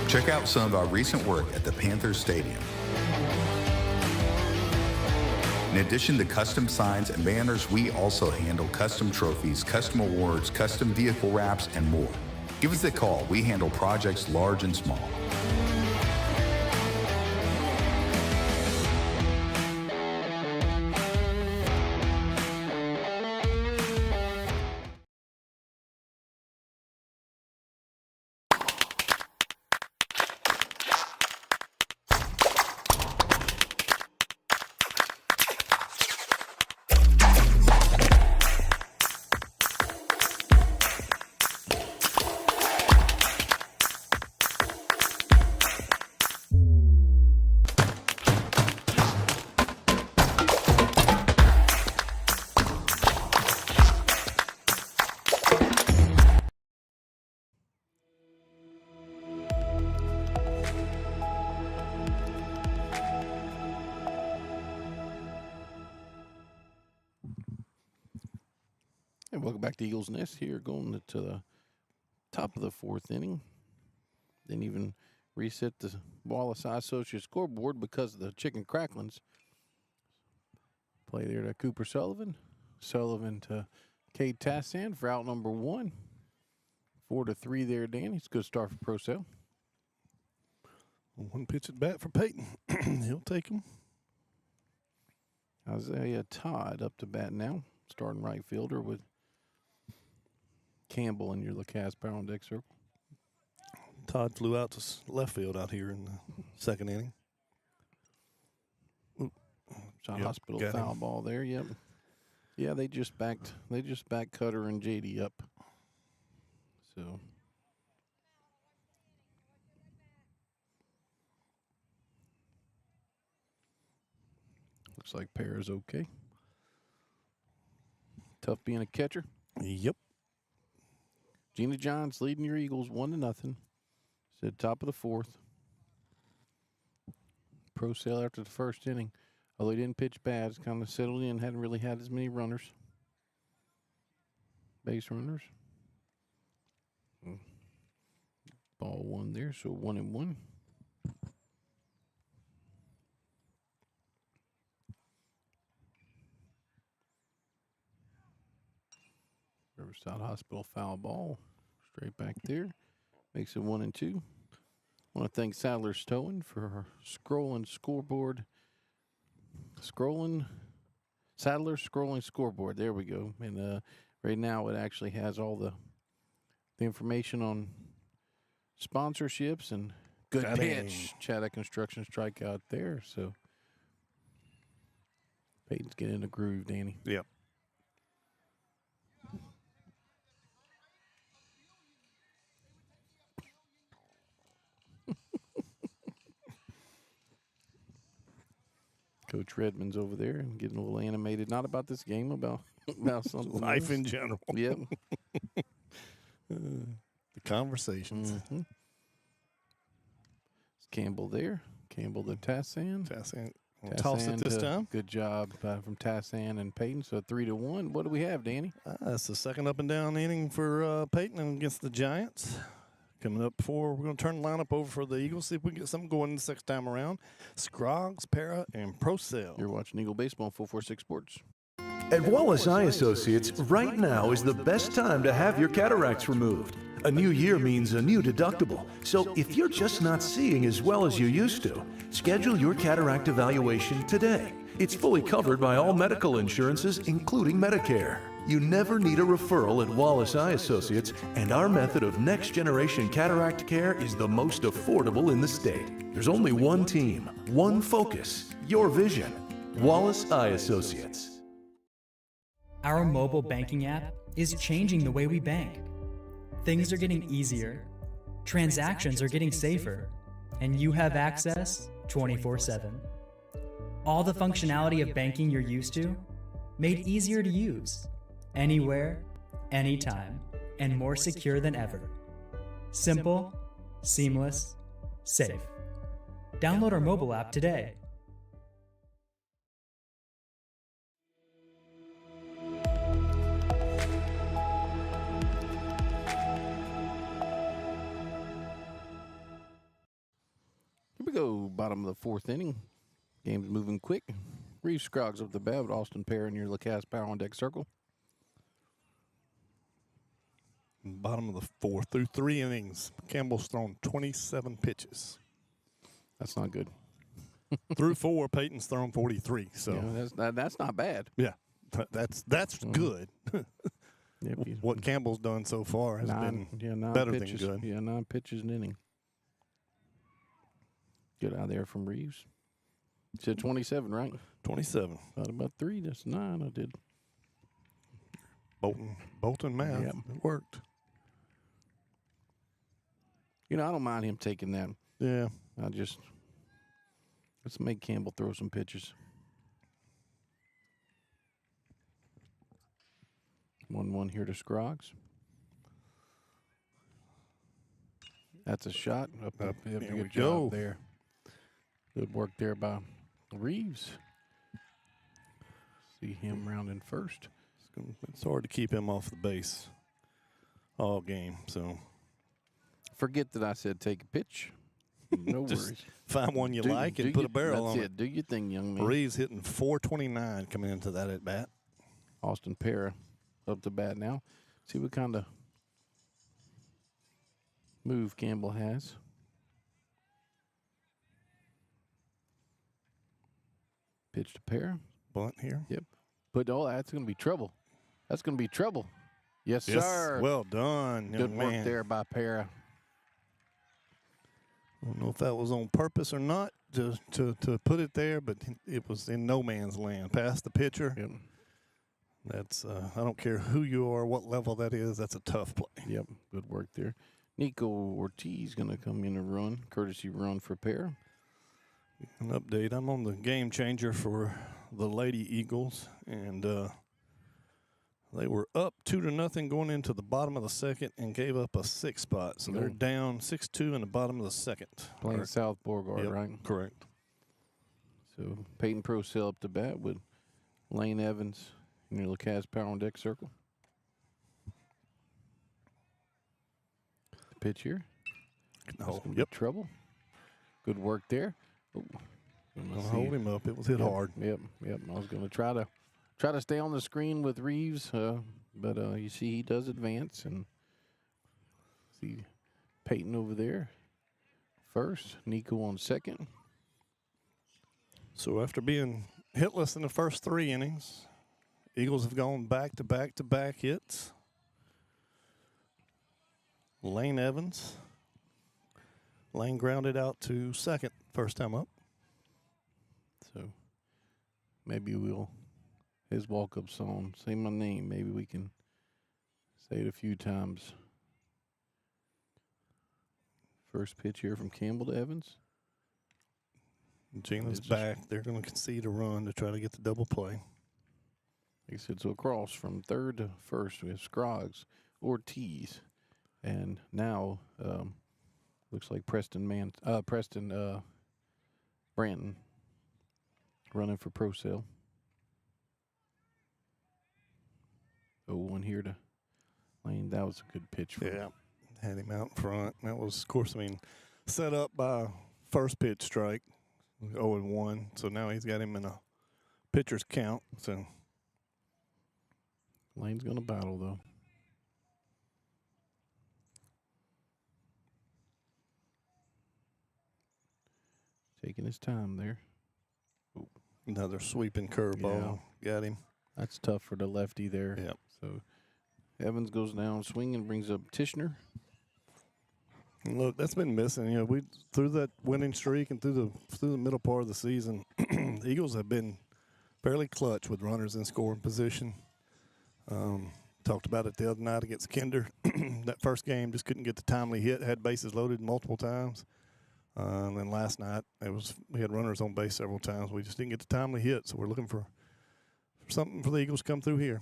Check out some of our recent work at the Panthers Stadium. In addition to custom signs and banners, we also handle custom trophies, custom awards, custom vehicle wraps, and more. Give us a call. We handle projects large and small. Welcome back to Eagles Nest here, going to the top of the fourth inning. Didn't even reset the Wallace Eye Associates scoreboard because of the chicken cracklings. Play there to Cooper Sullivan. Sullivan to Cade Tassan for out number 1. 4-3 there, Danny. It's a good start for Pro Cell. One pitch at bat for Peyton. He'll take him. Isaiah Todd up to bat now, starting right fielder with Campbell in your LaCasse Power on Deck circle. Todd flew out to left field out here in the second inning. Shot Hospital foul ball there. Yep. Yeah, they just backed Cutter and JD up. So looks like Pear's okay. Tough being a catcher. Yep. Jena Giants leading your Eagles 1-0. Said top of the fourth. Pro Cell after the first inning. Although he didn't pitch bad, it's kind of settled in. Hadn't really had as many runners. Base runners. Ball 1 there, so 1-1. Riverside Hospital foul ball. Straight back there. Makes it 1-2. Want to thank Sadler's Towing for our scrolling scoreboard. Sadler's scrolling scoreboard. There we go. And right now it actually has all the information on sponsorships and good pitch. Chaddock Construction strikeout there. So Peyton's getting in the groove, Danny. Yep. Coach Redmond's over there and getting a little animated. Not about this game, about something Life else. in general. Yep. The conversations. Mm-hmm. It's Campbell there. Campbell to Tassan. Tassan. Toss it this time. Good job from Tassan and Peyton. So 3-1. What do we have, Danny? That's the second up and down inning for Peyton against the Giants. Coming up before, we're going to turn the lineup over for the Eagles, see if we can get something going the second time around. Scroggs, Para, and Pro Cell. You're watching Eagle Baseball on 446 Sports. At Wallace Eye Associates, right now is the best time to have your cataracts removed. A new year means a new deductible. So if you're just not seeing as well as you used to, schedule your cataract evaluation today. It's fully covered by all medical insurances, including Medicare. You never need a referral at Wallace Eye Associates, and our method of next-generation cataract care is the most affordable in the state. There's only one team, one focus, your vision. Wallace Eye Associates. Our mobile banking app is changing the way we bank. Things are getting easier, transactions are getting safer, and you have access 24/7. All the functionality of banking you're used to, made easier to use. Anywhere, anytime, and more secure than ever. Simple, seamless, safe. Download our mobile app today. Here we go, bottom of the fourth inning. Game's moving quick. Reeve Scroggs up the bat with Austin Pear in your LaCasse Power on Deck circle. Bottom of the fourth through 3 innings. Campbell's thrown 27 pitches. That's not good. Through 4, Peyton's thrown 43. So yeah, that's not bad. Yeah, that's good. Yep, what Campbell's done so far has been better pitches, than good. Yeah, 9 pitches an inning. Good out there from Reeves. You said 27, right? 27. Thought about 3. That's 9. I did. Bolton math. Yep. It worked. I don't mind him taking that. Yeah. Let's make Campbell throw some pitches. 1-1 here to Scroggs. That's a shot. Up. Good job there. Good work there by Reeves. See him rounding first. It's hard to keep him off the base all game. So Forget that I said take a pitch. No just worries. find one you like and put a barrel on That's it. it. Do your thing, young man. Reeves hitting 429 coming into that at bat. Austin Para up to bat now. See what kind of move Campbell has. Pitch to Para. Bunt here. Yep. But that's going to be trouble. That's going to be trouble. Yes, Yes, sir. well done, young Good work man. there by Para. I don't know if that was on purpose or not to put it there, but it was in no man's land. Past the pitcher. Yep. That's I don't care who you are, what level that is. That's a tough play. Yep. Good work there. Nico Ortiz going to come in and run. Courtesy run for Para. An update. I'm on the game changer for the Lady Eagles, and they were up 2-0 going into the bottom of the second and gave up a 6 spot. So they're down 6-2 in the bottom of the second. Playing South Beauregard, Yep, right? correct. So Peyton Procell up to bat with Lane Evans near the Cas Power on deck circle. The pitch here. Oh, Be trouble. Good work there. Oh, Gonna hold him up. It was hit hard. Yep. I was going to try to stay on the screen with Reeves, but you see he does advance, and see Peyton over there first, Nico on second. So after being hitless in the first 3 innings, Eagles have gone back to back to back hits. Lane Evans. Lane grounded out to second first time up. So maybe his walk-up song, Say My Name, maybe we can say it a few times. First pitch here from Campbell to Evans. Jena's back. They're going to concede a run to try to get the double play. Like I said, so across from third to first, we have Scroggs, Ortiz, and now looks like Preston Branton running for Procell. 0-1 here to Lane. That was a good pitch for him. Had him out in front. That was, of course, set up by first pitch strike, 0-1. So now he's got him in a pitcher's count. So Lane's going to battle, though. Taking his time there. Ooh. Another sweeping curveball. Got him. That's tough for the lefty there. Yep. So Evans goes down swinging, brings up Tishner. And look, that's been missing. You know, we through that winning streak and through the middle part of the season, the Eagles have been fairly clutch with runners in scoring position. Talked about it the other night against Kinder. That first game just couldn't get the timely hit. Had bases loaded multiple times. And then last night we had runners on base several times. We just didn't get the timely hit. So we're looking for something for the Eagles to come through here.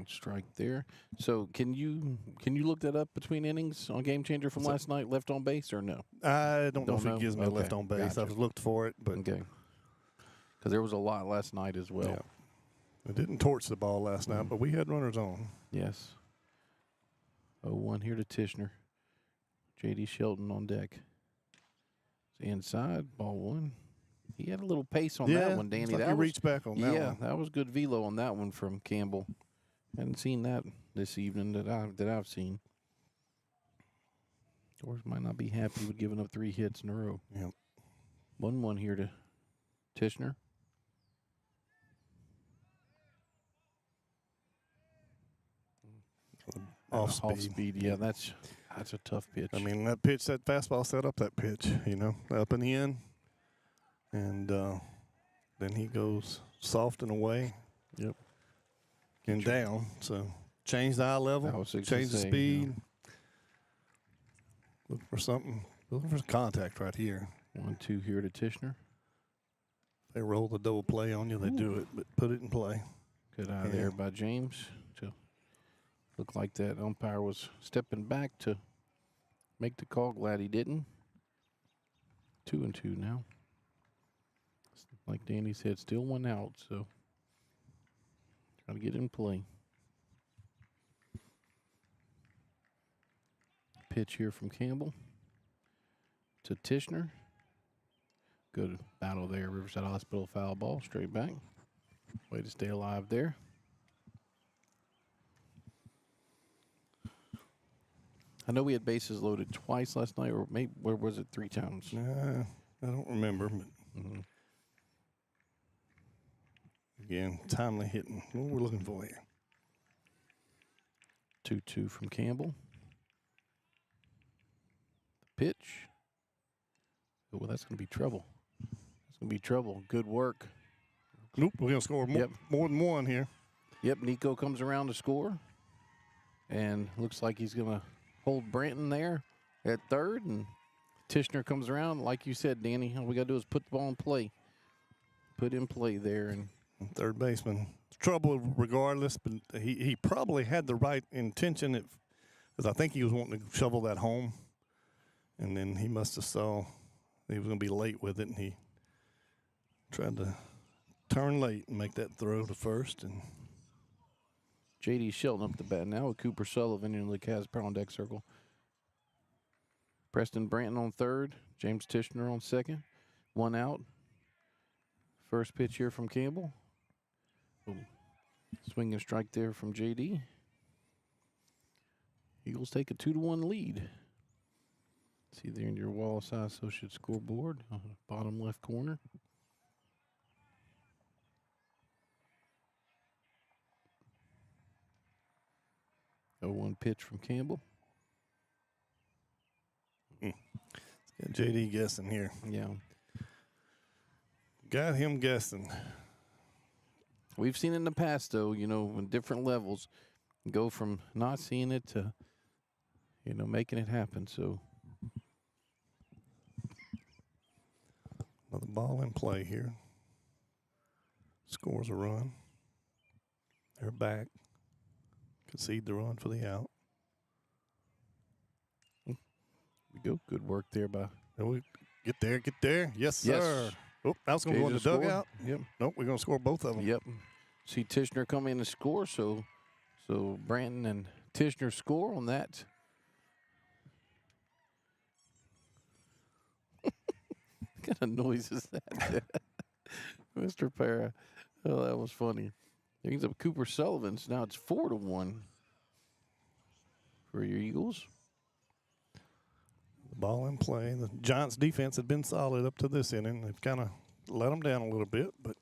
Strike there. So can you look that up between innings on Game Changer from last night, left on base, or no? I don't know if it gives me left on base. Gotcha. I've looked for it, but okay. Because there was a lot last night as well. Yeah. It didn't torch the ball last night, but we had runners on. Yes. 0-1 here to Tishner. J.D. Shelton on deck. It's inside, ball one. He had a little pace on that one, Danny. Like that he was, reached back on that one. Yeah, that was good velo on that one from Campbell. Hadn't seen that this evening that I've seen. George might not be happy with giving up 3 hits in a row. Yep. 1-1 here to Tishner. Off speed. Off speed, yeah, that's a tough pitch. I mean, that fastball set up that pitch, up and in. And then he goes soft and away. Yep. And down. So change the eye level, change the speed. Look for something. Looking for some contact right here. 1-2 here to Tishner. They roll the double play on you, they do it, but put it in play. Good eye there by James. To look like that umpire was stepping back to make the call. Glad he didn't. 2-2 now. Like Danny said, still one out, so trying to get in play. Pitch here from Campbell to Tishner. Good battle there. Riverside Hospital foul ball, straight back. Way to stay alive there. I know we had bases loaded twice last night, or maybe, where was it, 3 times? I don't remember, but again, timely hitting. What we're looking for here. 2-2 from Campbell. Pitch. Oh, well, that's going to be trouble. That's going to be trouble. Good work. Nope, we're going to score more than one here. Yep, Nico comes around to score. And looks like he's going to hold Branton there at third. And Tishner comes around. Like you said, Danny, all we got to do is put the ball in play. Put in play there. And third baseman. Trouble regardless, but he probably had the right intention, because I think he was wanting to shovel that home. And then he must have saw he was going to be late with it, and he tried to turn late and make that throw to first. And J.D. Shelton up the bat now with Cooper Sullivan in the Cas Pound deck circle. Preston Branton on third. James Tishner on second. 1 out. First pitch here from Campbell. Ooh. Swing and strike there from J.D. Eagles take a 2-1 lead. See there in your Wallace High Associate scoreboard, bottom left corner. A 1 pitch from Campbell. Got JD guessing here. Yeah. Got him guessing. We've seen it in the past, though, you know, in different levels. Go from not seeing it to, you know, making it happen. So another ball in play here. Scores a run. They're back. Concede the run for the out. There we go. Good work there by. Get there. Yes, sir. Yes. Oh, that was going to go in the dugout. Yep. Nope, we're going to score both of them. Yep. See Tishner come in and score, so Branton and Tishner score on that. What kind of noise is that? Mr. Para. Oh, that was funny. Brings up Cooper Sullivan, so now it's 4-1 for your Eagles. The ball in play. The Giants' defense had been solid up to this inning. They've kind of let them down a little bit, but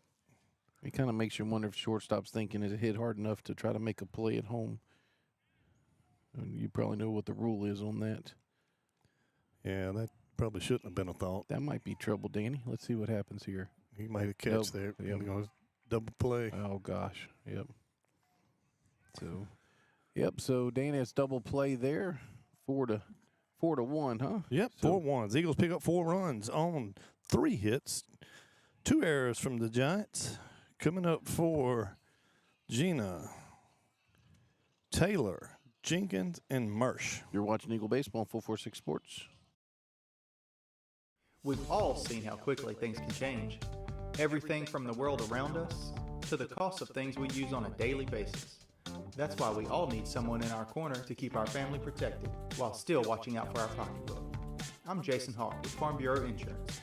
it kind of makes you wonder if shortstop's thinking, is it hit hard enough to try to make a play at home? And you probably know what the rule is on that. Yeah, that probably shouldn't have been a thought. That might be trouble, Danny. Let's see what happens here. He made a catch there. Yep. Double play. Oh, gosh. Yep. So Danny, it's double play there. 4-1, huh? Yep, 4-1. Eagles pick up 4 runs on 3 hits. 2 errors from the Giants. Coming up for Jena, Taylor, Jenkins, and Marsh. You're watching Eagle Baseball on 446 Sports. We've all seen how quickly things can change. Everything from the world around us to the cost of things we use on a daily basis. That's why we all need someone in our corner to keep our family protected while still watching out for our pocketbook. I'm Jason Hawk with Farm Bureau Insurance.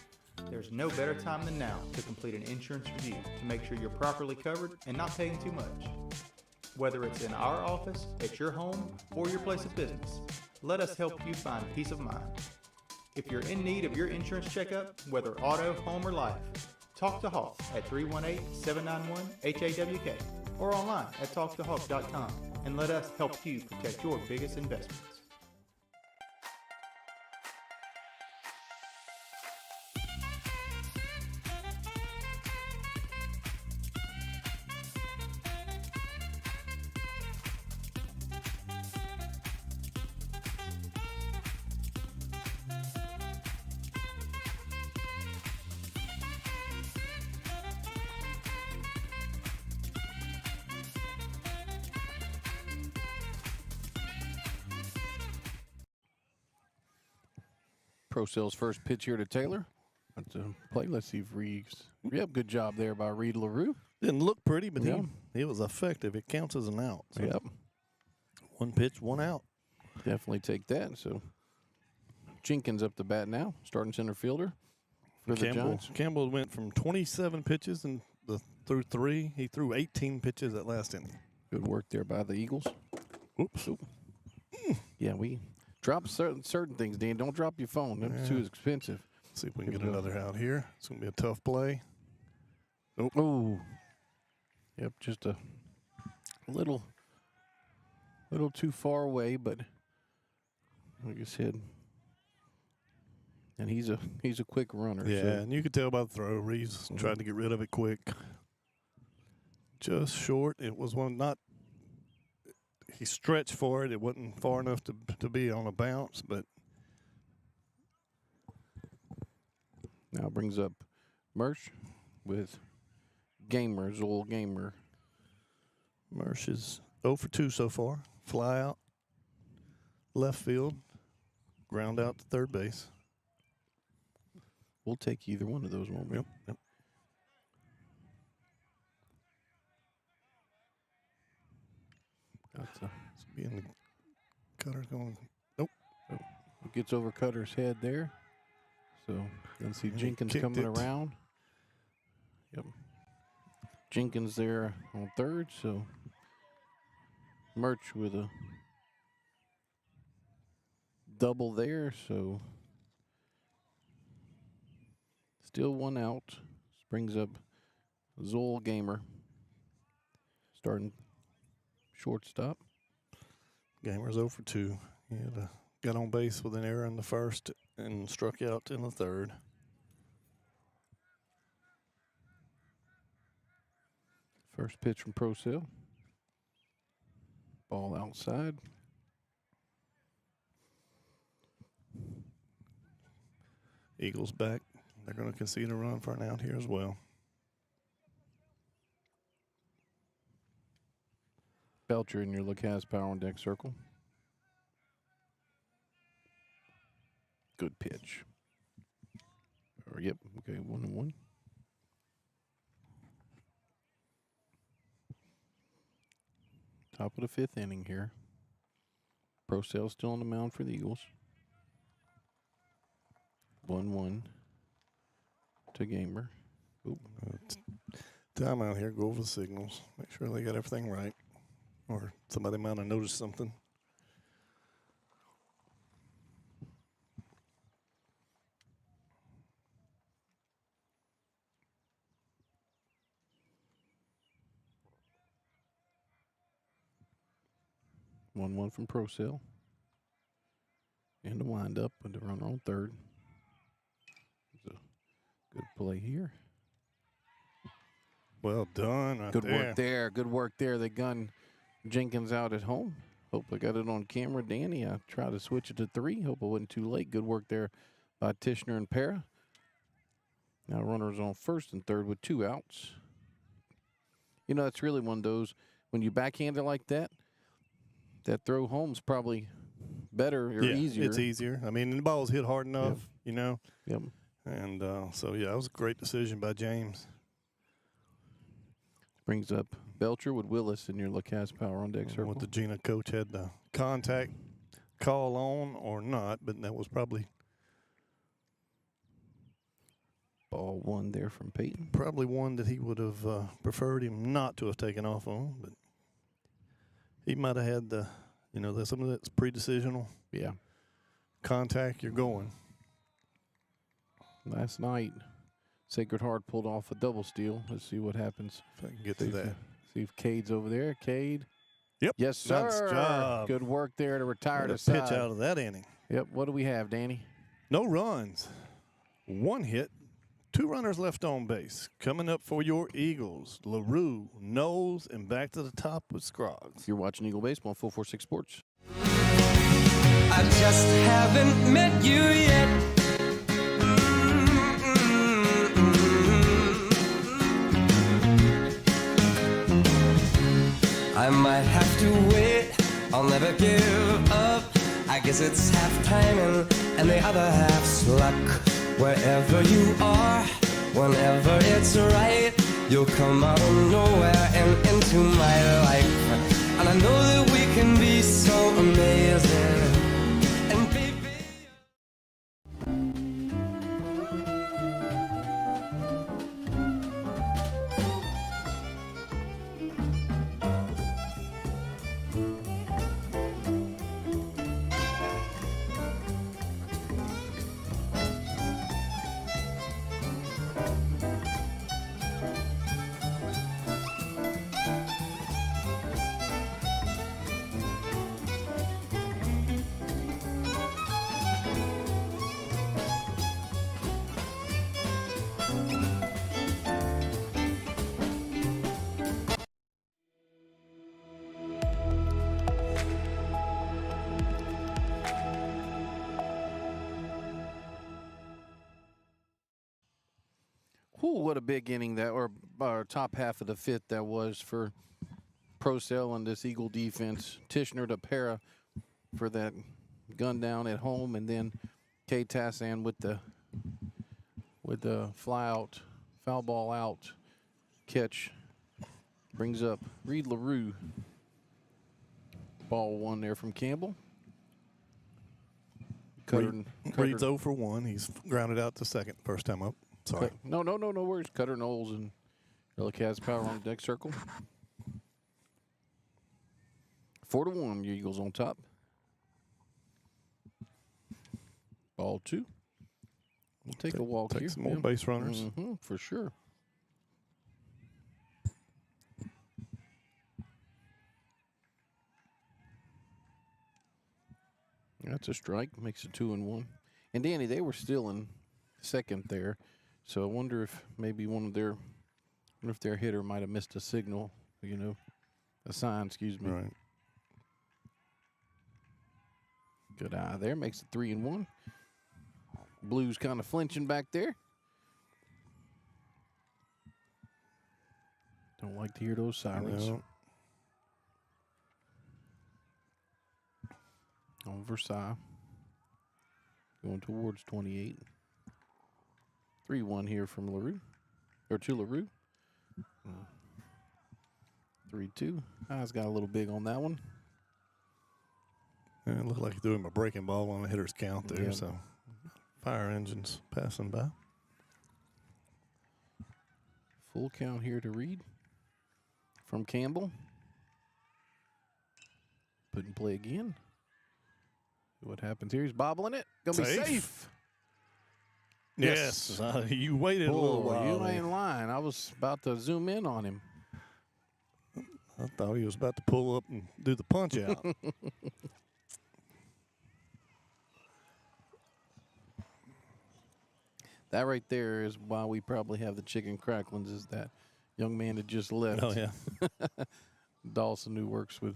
There's no better time than now to complete an insurance review to make sure you're properly covered and not paying too much. Whether it's in our office, at your home, or your place of business, let us help you find peace of mind. If you're in need of your insurance checkup, whether auto, home, or life, talk to Hawk at 318-791-HAWK or online at talktohawk.com and let us help you protect your biggest investments. Pro Sales first pitch here to Taylor. That's a play. Let's see if Reeves. Yep, good job there by Reed LaRue. Didn't look pretty, but Yeah. he was effective. It counts as an out. So Yep. 1 pitch, 1 out. Definitely take that. So Jenkins up to bat now, starting center fielder for the Giants. Campbell went from 27 pitches and through 3. He threw 18 pitches at last inning. Good work there by the Eagles. Oops. Oop. Yeah, we drop certain things, Dan. Don't drop your phone. That's too expensive. See if we can get another out here. It's going to be a tough play. Nope. Oh. Yep, just a little too far away, but like I said, and he's a quick runner. Yeah, so. and you could tell by the throw. Reeves tried to get rid of it quick. Just short. It was one not. He stretched for it. It wasn't far enough to be on a bounce, but now brings up Mersch with Zoll Gamer. Mersch is 0 for 2 so far. Fly out, left field, ground out to third base. We'll take either one of those, won't we? Yep. It's being the Cutter's going. Nope. It gets over Cutter's head there. So you see Jenkins coming around. Yep. Jenkins there on third. So Merch with a double there. So still 1 out. This brings up Zoll Gamer starting shortstop. Gamer's 0 for 2. He had got on base with an error in the first and struck out in the third. First pitch from Procell. Ball outside. Eagles back. They're going to concede a run for an out here as well. Belcher in your look has power on deck circle. Good pitch. Yep. Okay, 1-1. Top of the 5th inning here. Procell still on the mound for the Eagles. 1-1 to Gamer. Oop. Time out here. Go over the signals. Make sure they got everything right. Or somebody might have noticed something. One from Procell. And the windup with the runner on third. It's a good play here. Well done right Good there. work there. Good work there. They gun Jenkins out at home. Hope I got it on camera, Danny. I tried to switch it to 3. Hope I wasn't too late. Good work there by Tishner and Para. Now runners on first and third with 2 outs. You know, it's really one of those, when you backhand it like that, that throw home's probably better or easier. It's easier. I mean, the ball's hit hard enough, you know. Yep. And so, yeah, it was a great decision by James. Brings up Belcher with Willis in your LaCasse power on deck circle. What the Jena coach had the contact call on or not, but that was probably ball 1 there from Peyton. Probably one that he would have preferred him not to have taken off on, but he might have had the, you know, there's something that's pre-decisional. Yeah. Contact, you're going. Last night, Sacred Heart pulled off a double steal. Let's see what happens. If I can get to that. See if Cade's over there. Cade. Yep. Yes, sir. Nice job. Good work there to retire the Pitch side. out of that inning. Yep. What do we have, Danny? No runs. 1 hit. 2 runners left on base. Coming up for your Eagles, LaRue, Knowles, and back to the top with Scroggs. You're watching Eagle Baseball on 446 Sports. I just haven't met you yet. I might have to wait, I'll never give up. I guess it's half timing and the other half's luck. wherever you are, whenever it's right, you'll come out of nowhere and into my life. And I know that we can be so amazing. And baby, Whew, what a big inning that, or top half of the fifth that was for Procell and this Eagle defense. Tishner to Para for that gun down at home, and then K. Tassan with the fly out, foul ball out catch. Brings up Reed LaRue. Ball one there from Campbell. Reed's 0 for 1. He's grounded out to second first time up. Sorry. No worries. Cutter Knowles and Cats power on the deck circle. 4-1, your Eagles on top. Ball 2. We'll take a walk take here. Some more base runners. For sure. That's a strike. Makes it 2-1. And Danny, they were still in second there. So I wonder if maybe their hitter might have missed a signal, a sign, excuse me. Right. Good eye there. Makes it 3-1. Blues kind of flinching back there. Don't like to hear those sirens. No. On Versailles. Going towards 28. 3-1 here from LaRue. Or to LaRue. 3-2. Eyes got a little big on that one. And it looked like he threw him a breaking ball on the hitter's count there. Yeah. So fire engines passing by. Full count here to Reed from Campbell. Put in play again. What happens here? He's bobbling it. Gonna be safe. Yes. You waited a little while. You ain't lying. I was about to zoom in on him. I thought he was about to pull up and do the punch out. That right there is why we probably have the chicken cracklings, is that young man that just left. Oh, yeah. Dawson, who works with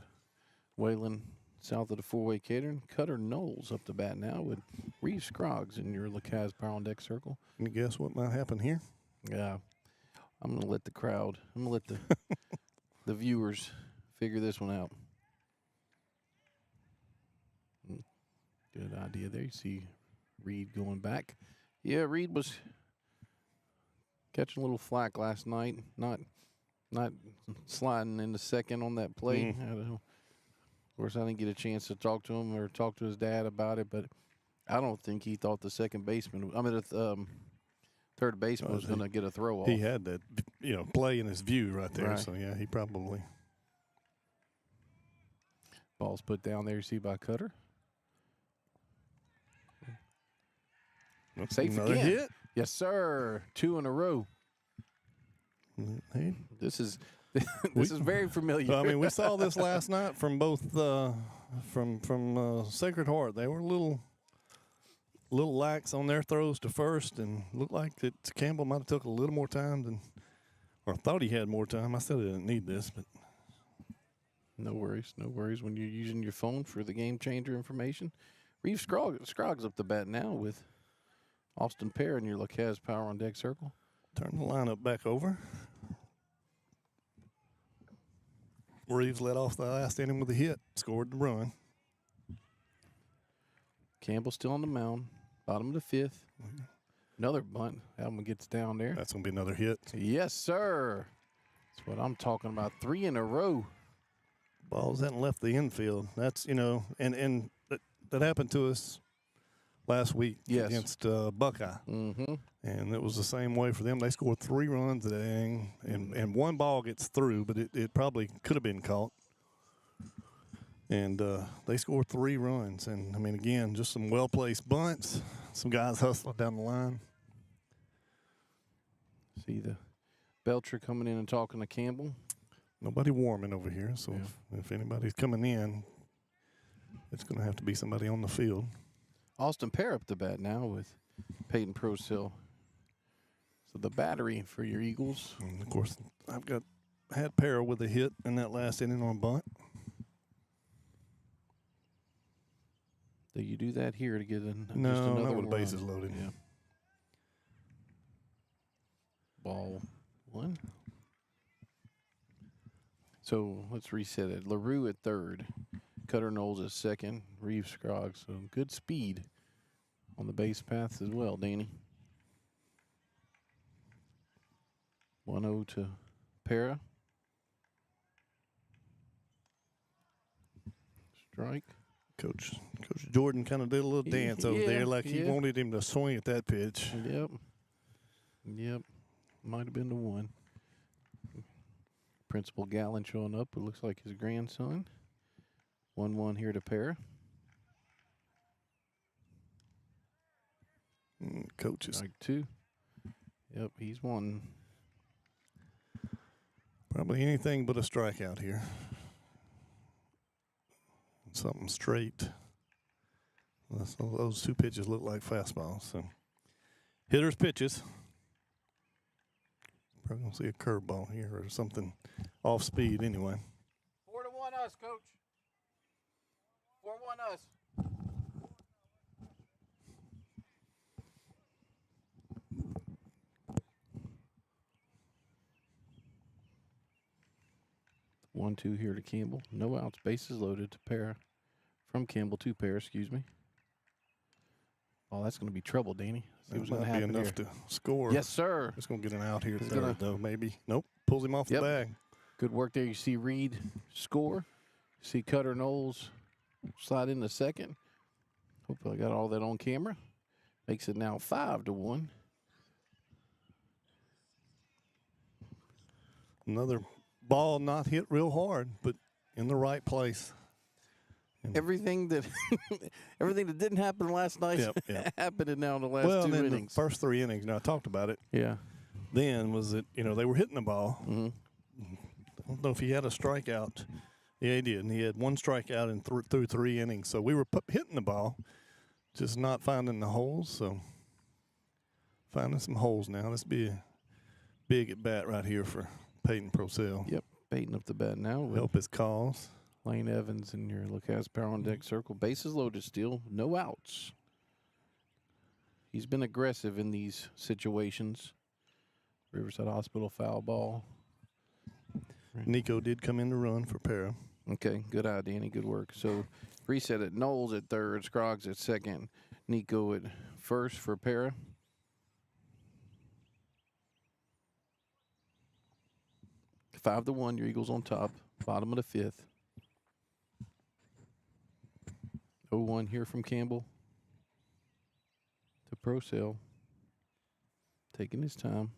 Waylon south of the four-way catering. Cutter Knowles up to bat now with Reeve Scroggs in your LeCaz Power on Deck circle. Can you guess what might happen here? Yeah. I'm going to let the crowd, I'm going to let the viewers figure this one out. Good idea there. You see Reed going back. Yeah, Reed was catching a little flack last night, not sliding into second on that play. I don't know. Of course, I didn't get a chance to talk to him or talk to his dad about it, but I don't think he thought the second baseman, third baseman was going to get a throw off. He had that, play in his view right there. Right. So, yeah, he probably. Ball's put down there, you see, by Cutter. Safe Another again. hit. Yes, sir. 2 in a row. Hey. This is very familiar. I mean, we saw this last night from both from Sacred Heart. They were a little lax on their throws to first, and looked like that Campbell might have took a little more time than, or thought he had more time. I still didn't need this, but no worries when you're using your phone for the game changer information. Reeve Scroggs up the bat now with Austin Pear in your LeCaz Power on Deck circle. Turn the lineup back over. Reeves led off the last inning with a hit, scored the run. Campbell still on the mound, bottom of the fifth. Another bunt. That one gets down there. That's going to be another hit. Yes, sir. That's what I'm talking about. 3 in a row. Balls hadn't left the infield. That's, and that happened to us last week against Buckeye. Mm-hmm. And it was the same way for them. They scored 3 runs today, and one ball gets through, but it probably could have been caught. And they scored 3 runs. And, I mean, again, just some well-placed bunts, some guys hustling down the line. See the Belcher coming in and talking to Campbell. Nobody warming over here, so if anybody's coming in, it's going to have to be somebody on the field. Austin Pear up the bat now with Peyton Procil. So the battery for your Eagles. And of course, had Pear with a hit in that last inning on bunt. Do you do that here to get in? No, just another not with run? bases loaded. Yeah. Ball 1. So let's reset it. LaRue at third. Cutter Knowles at second. Reeves Scroggs. So good speed on the base paths as well, Danny. 1-0 to Para. Strike. Coach Jordan kind of did a little dance over there like he wanted him to swing at that pitch. Yep. Might have been the one. Principal Gallen showing up. It looks like his grandson. 1-1 here to Para. Coach is Strike 2. Yep, he's won. Probably anything but a strikeout here. Something straight. Those 2 pitches look like fastballs. So, hitter's pitches. Probably gonna see a curveball here or something off speed anyway. 4-1 us, Coach. 4-1 us. One, 2 here to Campbell. No outs. Bases loaded to Para. From Campbell to Para, excuse me. Oh, that's going to be trouble, Danny. See what's going to happen enough here. to score. Yes, sir. Just going to get an out here at third, though, maybe. Nope. Pulls him off the bag. Good work there. You see Reed score. You see Cutter Knowles slide into second. Hopefully I got all that on camera. Makes it now 5-1. Another ball not hit real hard, but in the right place. Everything that didn't happen last night happened now in the last 2 innings. The first 3 innings, now I talked about it. Yeah. Then was it, they were hitting the ball. Mm-hmm. I don't know if he had a strikeout. Yeah, he did. And he had 1 strikeout through 3 innings. So we were hitting the ball, just not finding the holes. So finding some holes now. This be a big at bat right here for Peyton Procil. Yep. Peyton up the bat now. Help his cause. Lane Evans in your Lucas Power on deck circle. Bases loaded still. No outs. He's been aggressive in these situations. Riverside Hospital foul ball. Nico did come in to run for Para. Okay, good eye, Danny. Good work. So reset it. Knowles at third. Scroggs at second. Nico at first for Para. Five to 1. Your Eagles on top. Bottom of the 5th. 0-1 here from Campbell to Procil. Taking his time.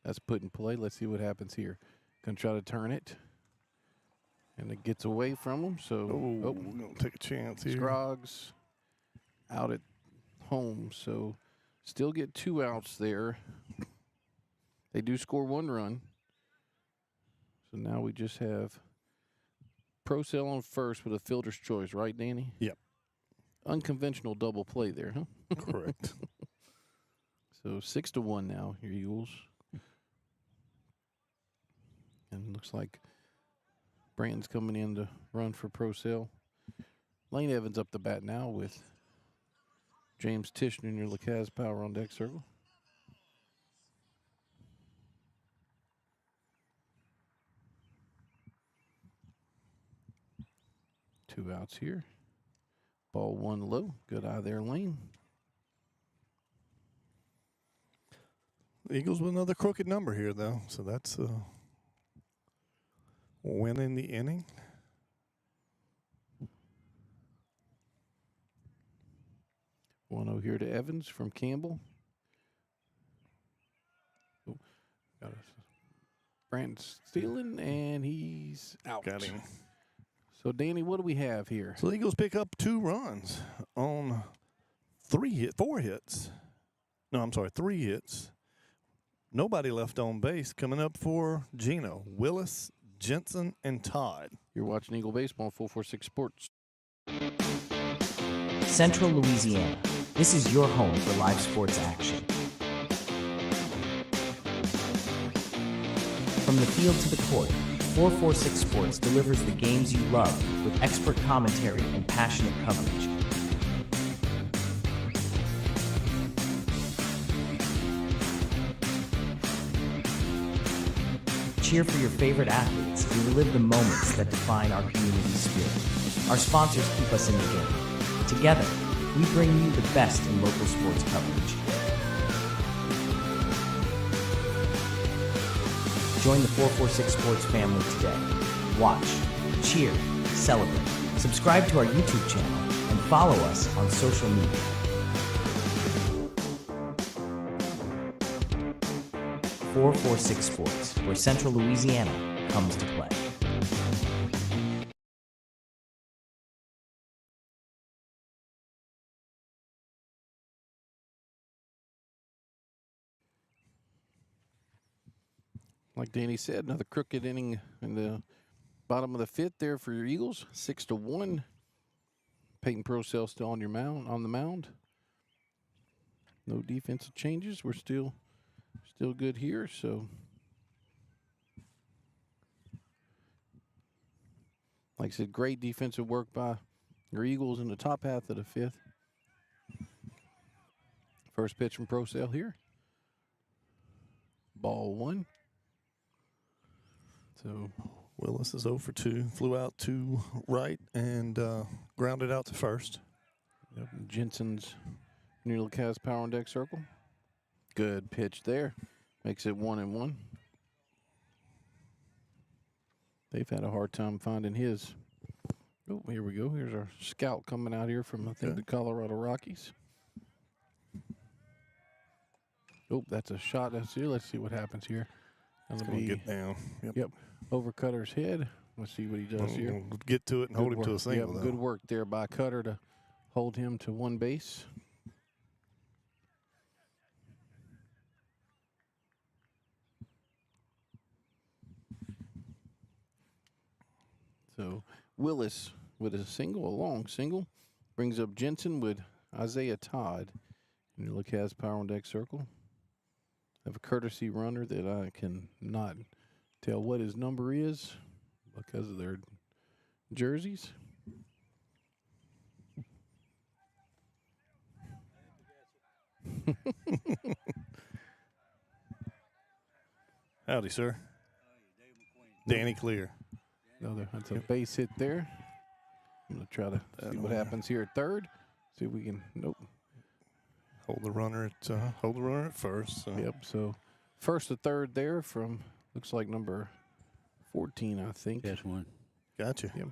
That's put in play. Let's see what happens here. Gonna try to turn it. And it gets away from him. So we're gonna take a chance here. Scroggs out at home. So still get 2 outs there. They do score 1 run. So now we just have Procil on first with a fielder's choice, right, Danny? Yep. Unconventional double play there, huh? Correct. So 6-1 now, your Eagles. And looks like Brandon's coming in to run for Procil. Lane Evans up the bat now with James Tishner in your Lucas Power on deck circle. Two outs here. Ball 1 low. Good eye there, Lane. Eagles with another crooked number here, though. So that's winning the inning. 1-0 here to Evans from Campbell. Oh, got us. Brandon's stealing, and he's out. Got him. So, Danny, what do we have here? So the Eagles pick up 2 runs on 4 hits. No, I'm sorry, 3 hits. Nobody left on base. Coming up for Jena, Willis, Jensen, and Todd. You're watching Eagle Baseball on 446 Sports. Central Louisiana. This is your home for live sports action. From the field to the court, 446 Sports delivers the games you love with expert commentary and passionate coverage. Cheer for your favorite athletes and relive the moments that define our community spirit. Our sponsors keep us in the game. Together, we bring you the best in local sports coverage. Join the 446 Sports family today. Watch, cheer, celebrate. Subscribe to our YouTube channel and follow us on social media. .446 Sports, where Central Louisiana comes to play. Like Danny said, another crooked inning in the bottom of the 5th there for your Eagles. 6-1. Peyton Procell still on the mound. No defensive changes. We're still good here. So, like I said, great defensive work by your Eagles in the top half of the 5th. First pitch from Procell here. Ball 1. So Willis is 0 for 2. Flew out to right and grounded out to first. Yep. Jensen's nearly has power on deck circle. Good pitch there. Makes it 1-1. They've had a hard time finding his. Oh, here we go. Here's our scout coming out here from, I think, the Colorado Rockies. Oh, that's a shot. Let's see what happens here. It's going to get down. Yep. Over Cutter's head. Let's see what he does here. We'll get to it and hold him to a single. Yep, good work there by Cutter to hold him to one base. So Willis with a single, a long single, brings up Jensen with Isaiah Todd. And you look, has power on deck circle. Have a courtesy runner that I can not tell what his number is because of their jerseys. Howdy, sir. Danny Clear. That's a base hit there. I'm going to try to see what happens here at third. See if we can, nope. Hold the runner at first. So. Yep, so first to third there from, looks like number 14, I think. That's one. Gotcha. Yep.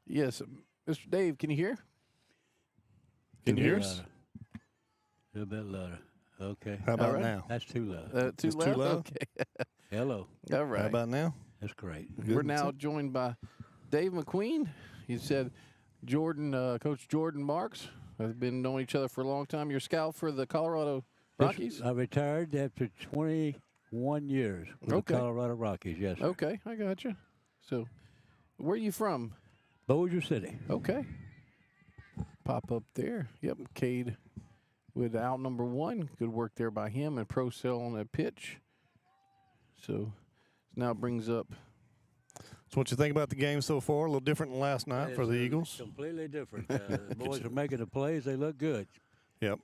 Yes, Mr. Dave, can you hear? Can you hear us? A little bit louder. Okay. How about now? That's too loud. Too loud? Okay. Hello. All right. How about now? That's great. We're now joined by Dave McQueen. He said Coach Jordan Marks have been knowing each other for a long time. You're a scout for the Colorado Rockies? I retired after 21 years with the Colorado Rockies, yes. Sir. Okay, I got you. So, where are you from? Bossier City. Okay. Pop up there. Yep, Cade with out number 1. Good work there by him and Procell on that pitch. So, now brings up. So what you think about the game so far? A little different than last night for the Eagles? Completely different. The boys are making the plays. They look good. Yep.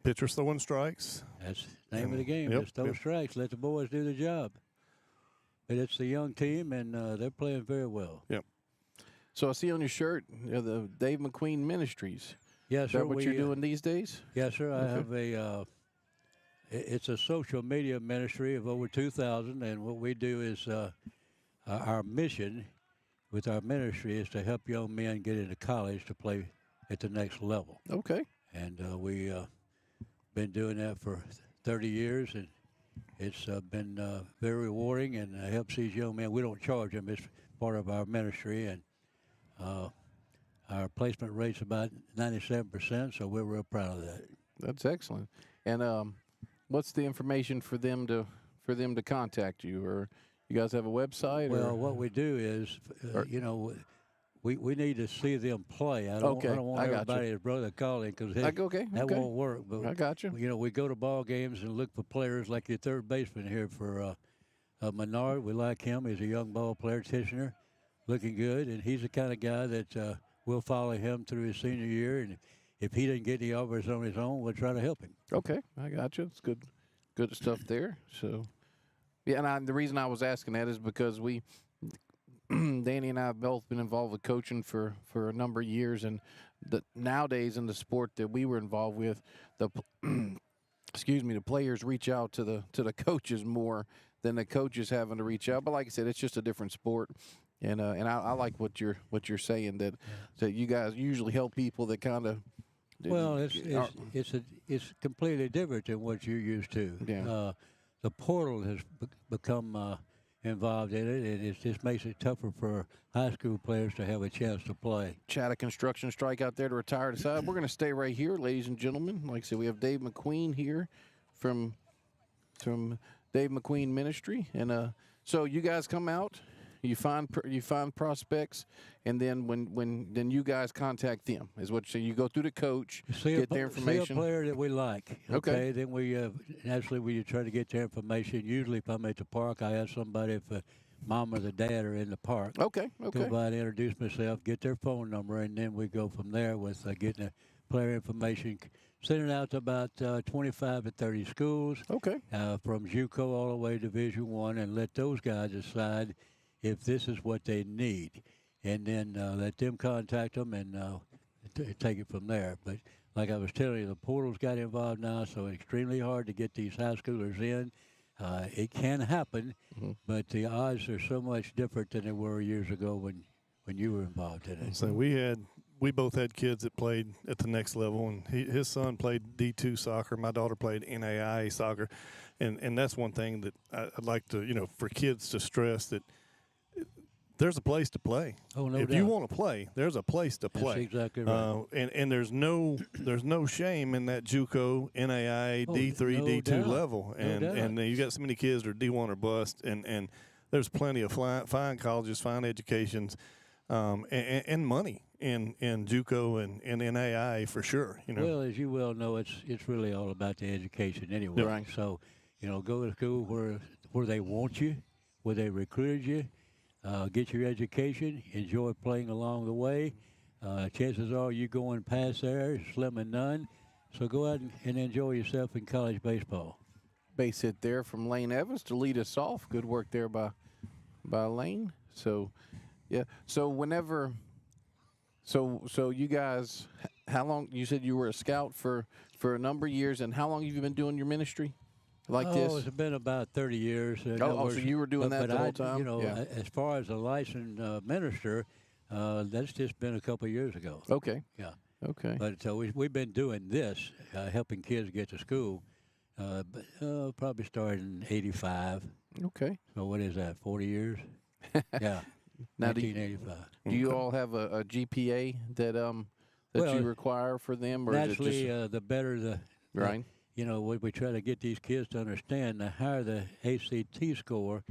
Pitchers throwing strikes. That's the name of the game. Just throw strikes. Let the boys do the job. But it's a young team, and they're playing very well. Yep. So I see on your shirt the Dave McQueen Ministries. Yes, sir. Is that what you're doing these days? Yes, sir. I have It's a social media ministry of over 2,000, and what we do is our mission with our ministry is to help young men get into college to play at the next level. Okay. And we been doing that for 30 years, and it's been very rewarding and helps these young men. We don't charge them. It's part of our ministry, and our placement rate's about 97%, so we're real proud of that. That's excellent. And what's the information for them to contact you, or you guys have a website? Well, what we do is, we need to see them play. I don't want everybody's brother calling because that won't work. But I got you. We go to ball games and look for players like your third baseman here for Menard. We like him. He's a young ball player, Tishner, looking good, and he's the kind of guy that we'll follow him through his senior year. And if he didn't get any offers on his own, we'll try to help him. Okay, I got you. It's good stuff there. So, yeah, and the reason I was asking that is because Danny and I have both been involved with coaching for a number of years, and nowadays in the sport that we were involved with, the players reach out to the coaches more than the coaches having to reach out. But like I said, it's just a different sport, and I like what you're saying that you guys usually help people that kind of. Well, it's completely different than what you're used to. Yeah. The portal has become involved in it, and it just makes it tougher for high school players to have a chance to play. Chat a construction strike out there to retire side. We're going to stay right here, ladies and gentlemen. Like I said, we have Dave McQueen here from Dave McQueen Ministry, and so you guys come out. You find prospects, and then when you guys contact them, is what you say. You go through the coach, get their information. See a player that we like. Okay. Then we naturally we try to get their information. Usually, if I'm at the park, I ask somebody if mom or the dad are in the park. Okay. Go by and introduce myself, get their phone number, and then we go from there with getting the player information. Send it out to about 25 to 30 schools. Okay. From JUCO all the way to Division I, and let those guys decide if this is what they need, and then let them contact them and take it from there. But like I was telling you, the portal's got involved now, so it's extremely hard to get these high schoolers in. It can happen, but the odds are so much different than they were years ago when you were involved in it. So we both had kids that played at the next level, and his son played D2 soccer. My daughter played NAIA soccer, and that's one thing that I'd like to, for kids to stress that there's a place to play. Oh, no If doubt. you want to play, there's a place to play. That's exactly right. And there's no shame in that JUCO, NAIA, D3, no D2 doubt. level. And you got so many kids that are D1 or bust, and there's plenty of fine colleges, fine educations, and money in JUCO and NAIA for sure. Well, as you well know, it's really all about the education anyway. Right. So, go to school where they want you, where they recruited you. Get your education, enjoy playing along the way. Chances are you going past there, slim and none. So go out and enjoy yourself in college baseball. Base hit there from Lane Evans to lead us off. Good work there by Lane. So, yeah. So whenever, so you guys, how long? You said you were a scout for a number of years, and how long have you been doing your ministry? This? It's been about 30 years. So you were doing that the whole time? As far as a licensed minister, that's just been a couple of years ago. Okay. Yeah. Okay. But we've been doing this, helping kids get to school, probably started in 85. Okay. So what is that, 40 years? Yeah, now 1985. Do you all have a GPA that you require for them? Or naturally, is it just, the better the... Right. What we try to get these kids to understand, the higher the ACT score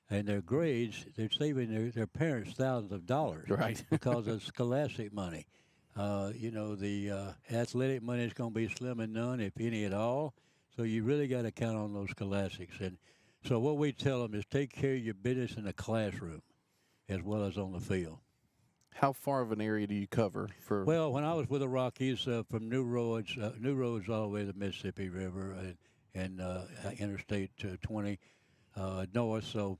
and their grades, they're saving their parents thousands of dollars. Right. Because of scholastic money. The athletic money is going to be slim and none, if any at all. So you really got to count on those scholastics. And so what we tell them is take care of your business in the classroom as well as on the field. How far of an area do you cover for? Well, when I was with the Rockies, from New Roads all the way to the Mississippi River and Interstate 20 north. So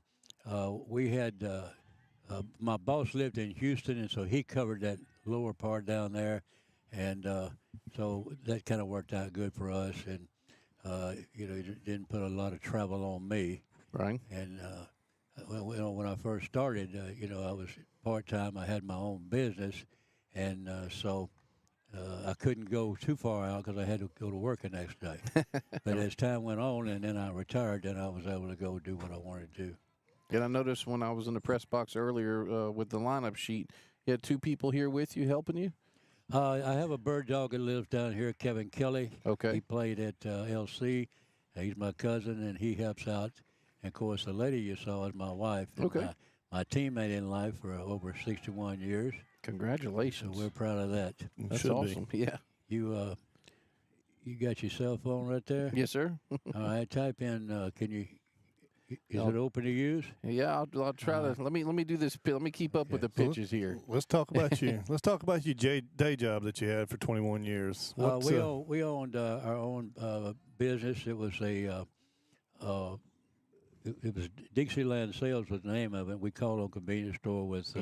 we had my boss lived in Houston, and so he covered that lower part down there, and so that kind of worked out good for us. And didn't put a lot of travel on me. Right. And when I first started, I was part-time. I had my own business, and so I couldn't go too far out because I had to go to work the next day. But as time went on, and then I retired, then I was able to go do what I wanted to do. And I noticed when I was in the press box earlier with the lineup sheet, you had 2 people here with you helping you? I have a bird dog that lives down here, Kevin Kelly. Okay. He played at LC. He's my cousin, and he helps out. And, of course, the lady you saw is my wife. Okay. My teammate in life for over 61 years. Congratulations. So we're proud of that. That's awesome. Yeah. You got your cell phone right there? Yes, sir. All right, type in, is it open to use? Yeah, I'll try to. Let me do this. Let me keep up with the pitches here. Let's talk about you. Let's talk about your day job that you had for 21 years. We owned our own business. It was it was Dixieland Sales was the name of it. We called on convenience store with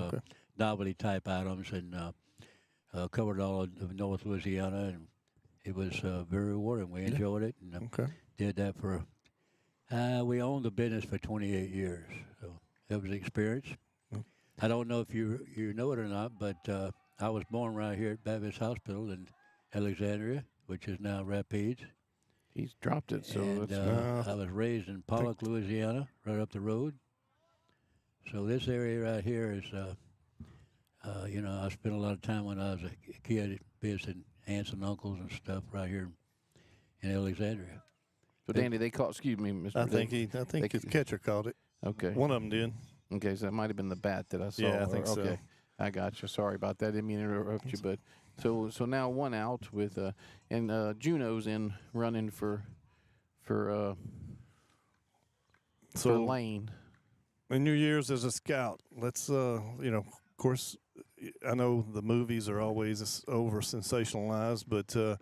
novelty type items and covered all of North Louisiana, and it was very rewarding. We enjoyed it and did that for. We owned the business for 28 years, so that was an experience. I don't know if you know it or not, but I was born right here at Baptist Hospital in Alexandria, which is now Rapides. He's dropped it, so and, I was raised in Pollock, Louisiana, right up the road. So this area right here is, I spent a lot of time when I was a kid visiting aunts and uncles and stuff right here in Alexandria. So, Danny, they caught. Excuse me, Mr. I think his catcher caught it. Okay. One of them did. Okay, so that might have been the bat that I saw. Yeah, I think so. Okay, I got you. Sorry about that. Didn't mean to interrupt you, but so now 1 out with and Juno's in running for Lane. In your years as a scout, let's of course, I know the movies are always over sensationalized, but a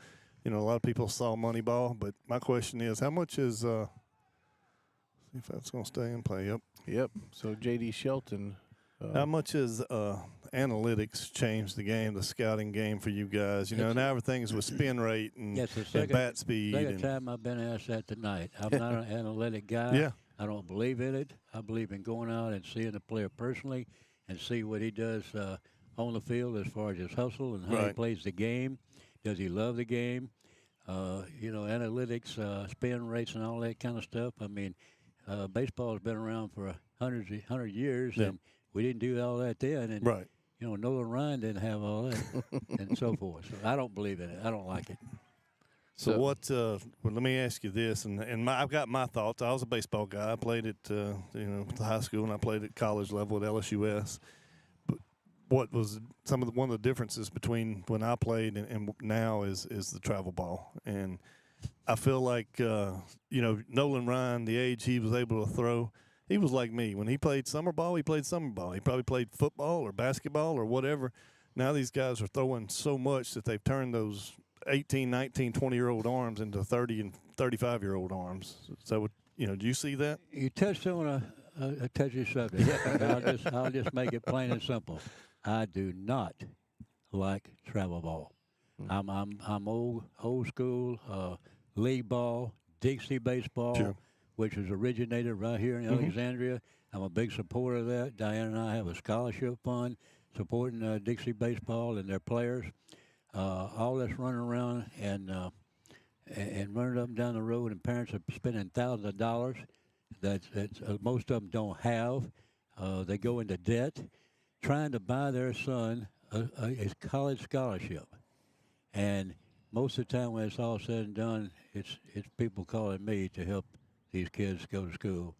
lot of people saw Moneyball, but my question is, how much is see if that's going to stay in play. Yep. So J.D. Shelton. How much has analytics changed the game, the scouting game for you guys? Now everything's with spin rate and bat speed. Second time I've been asked that tonight. I'm not an analytic guy. Yeah. I don't believe in it. I believe in going out and seeing the player personally and see what he does on the field as far as his hustle and how he plays the game. Does he love the game? Analytics, spin rates and all that kind of stuff. I mean, baseball has been around for 100 years, and we didn't do all that then. And, Nolan Ryan didn't have all that and so forth. So I don't believe in it. I don't like it. So what? Well, let me ask you this, and I've got my thoughts. I was a baseball guy. I played at the high school, and I played at college level at LSUS. But what was one of the differences between when I played and now is the travel ball, and I feel like Nolan Ryan, the age he was able to throw, he was like me. When he played summer ball, he played summer ball. He probably played football or basketball or whatever. Now these guys are throwing so much that they've turned those 18, 19, 20-year-old arms into 30 and 35-year-old arms. So, do you see that? You touched on a touchy subject. I'll just make it plain and simple. I do not like travel ball. I'm old school league ball, Dixie baseball, which was originated right here in Alexandria. I'm a big supporter of that. Diane and I have a scholarship fund supporting Dixie baseball and their players. All this running around and running up and down the road, and parents are spending thousands of dollars that most of them don't have. They go into debt trying to buy their son a college scholarship. And most of the time when it's all said and done, it's people calling me to help these kids go to school.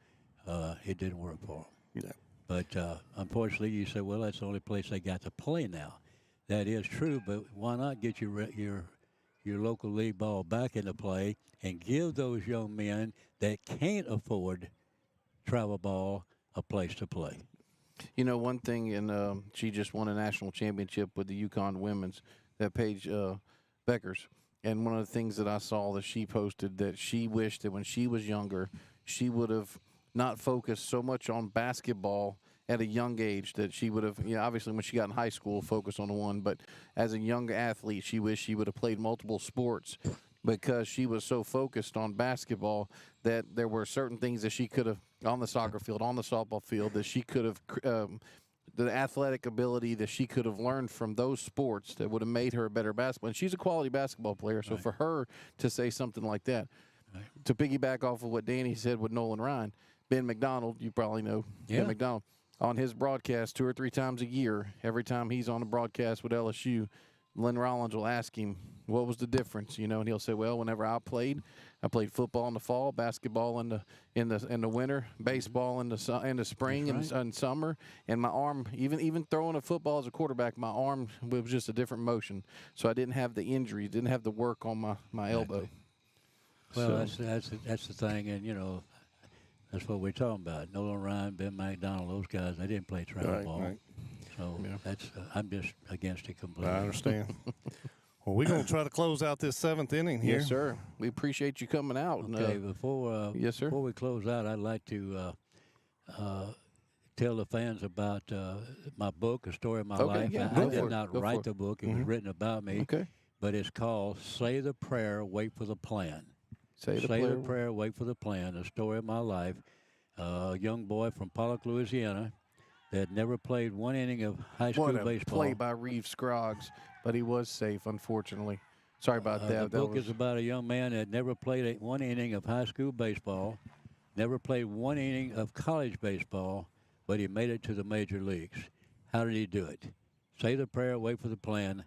It didn't work for them. Yeah. But unfortunately, you say, well, that's the only place they got to play now. That is true, but why not get your local league ball back into play and give those young men that can't afford travel ball a place to play? One thing, and she just won a national championship with the UConn women's, that Paige Beckers. And one of the things that I saw that she posted, that she wished that when she was younger, she would have not focused so much on basketball at a young age, that she would have, obviously when she got in high school, focused on the one, but as a young athlete, she wished she would have played multiple sports, because she was so focused on basketball that there were certain things that she could have on the soccer field, on the softball field, that she could have the athletic ability that she could have learned from those sports that would have made her a better basketball. And she's a quality basketball player, so for her to say something like that, to piggyback off of what Danny said with Nolan Ryan, Ben McDonald, you probably know Ben McDonald, on his broadcast 2 or 3 times a year, every time he's on a broadcast with LSU, Lynn Rollins will ask him, what was the difference? You know, and he'll say, well, whenever I played football in the fall, basketball in the winter, baseball in the spring and summer, and my arm, even throwing a football as a quarterback, my arm was just a different motion. So I didn't have the injuries, didn't have the work on my elbow. Well, that's the thing, and you know, that's what we're talking about. Nolan Ryan, Ben McDonald, those guys, they didn't play travel ball. Right. So that's I'm just against it completely. I understand. Well, we're going to try to close out this 7th inning here. Yes, sir. We appreciate you coming out. Okay, before we close out, I'd like to tell the fans about my book, A Story of My Life. Yeah, I did not write the book. It was written about me. Okay. But it's called Say the Prayer, Wait for the Plan. Say the prayer, wait for the plan. A story of my life. A young boy from Pollock, Louisiana, that never played 1 inning of high school baseball. Play by Reeve Scroggs, but he was safe, unfortunately. Sorry about that. The book is about a young man that never played 1 inning of high school baseball, never played 1 inning of college baseball, but he made it to the major leagues. How did he do it? Say the prayer, wait for the plan.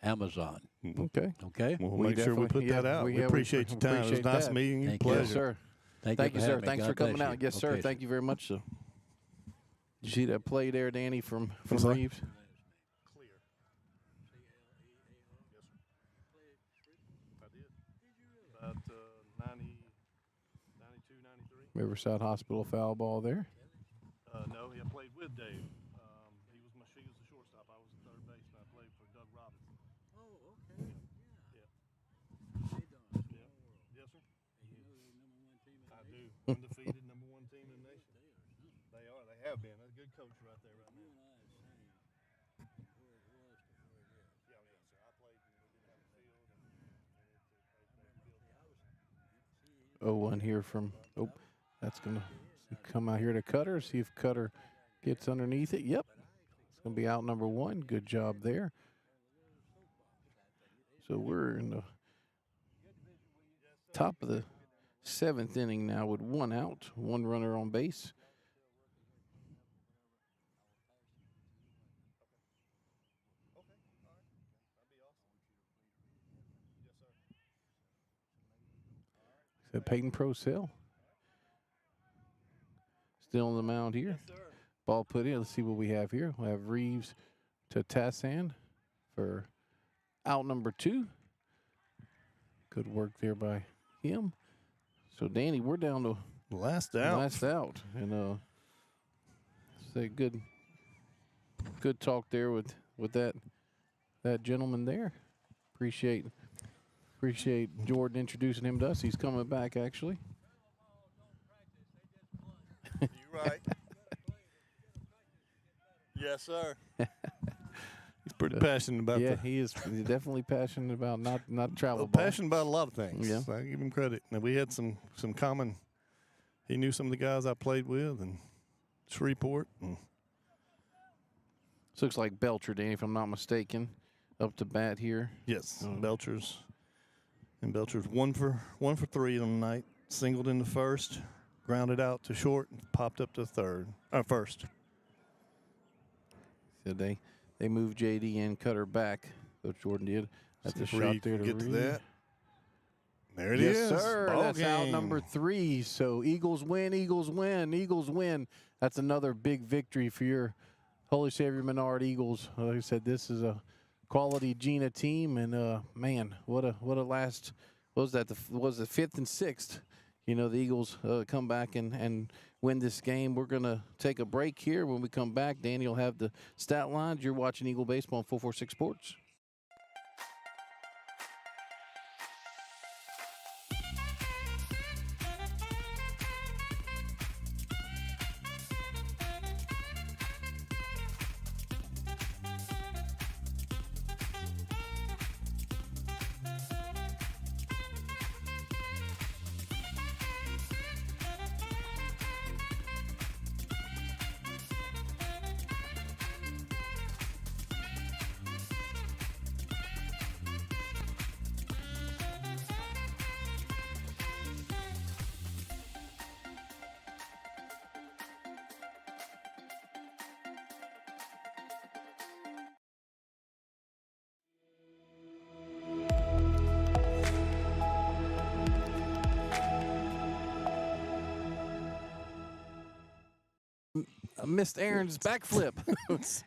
Amazon. Okay. Okay. We'll make sure we put that out. We appreciate your time. It was nice meeting you. Thank Pleasure. Yes, sir. Thank you, sir. Thanks for coming out. Yes, sir. Okay, Thank you very much, sir. Did you see that play there, Danny, from sorry? Reeves? Clear. I did. About 90, 92, 93. Riverside Hospital foul ball there. No, I played with Dave. He was the shortstop. I was the third baseman. I played for Doug Robinson. Oh, okay. Yeah. They done. Yes, sir. You know they're the #1 team in the I nation. do. Undefeated #1 team in the nation. They are. They have been. That's a good coach right there right now. You and I have seen where it was to where it is. Yeah, sir. I played and we didn't have a field. Oh, one here from, that's going to come out here to Cutter. See if Cutter gets underneath it. Yep. It's going to be out number 1. Good job there. So we're in the top of the 7th inning now with 1 out, 1 runner on base. So Peyton Procell still on the mound here. Ball put in. Let's see what we have here. We have Reeves to Tassan for out number 2. Good work there by him. So Danny, we're down to last out. Last out, and say good talk there with that gentleman there. Appreciate Jordan introducing him to us. He's coming back actually. You're right. Yes, sir. He's pretty passionate about Yeah, that. he is. He's definitely passionate about not travel. Passionate about a lot of things. Yeah. So I give him credit. Now, we had some common. He knew some of the guys I played with, and Shreveport. And this looks like Belcher, Danny, if I'm not mistaken, up to bat here. yes, Belcher's 1 for 3 on the night. Singled in the first, grounded out to short, and popped up to first. So they moved JD and Cutter back. Coach Jordan did. That's a shot there to get to Reed. that. There it Yes, is. sir. Ball That's out game. number 3. So Eagles win, Eagles win, Eagles win. That's another big victory for your Holy Savior Menard Eagles. Like I said, this is a quality Jena team, and man, what a last. What was that? Was the 5th and 6th? You know, the Eagles come back and win this game. We're going to take a break here. When we come back, Danny will have the stat lines. You're watching Eagle Baseball on 446 Sports. missed Aaron's backflip.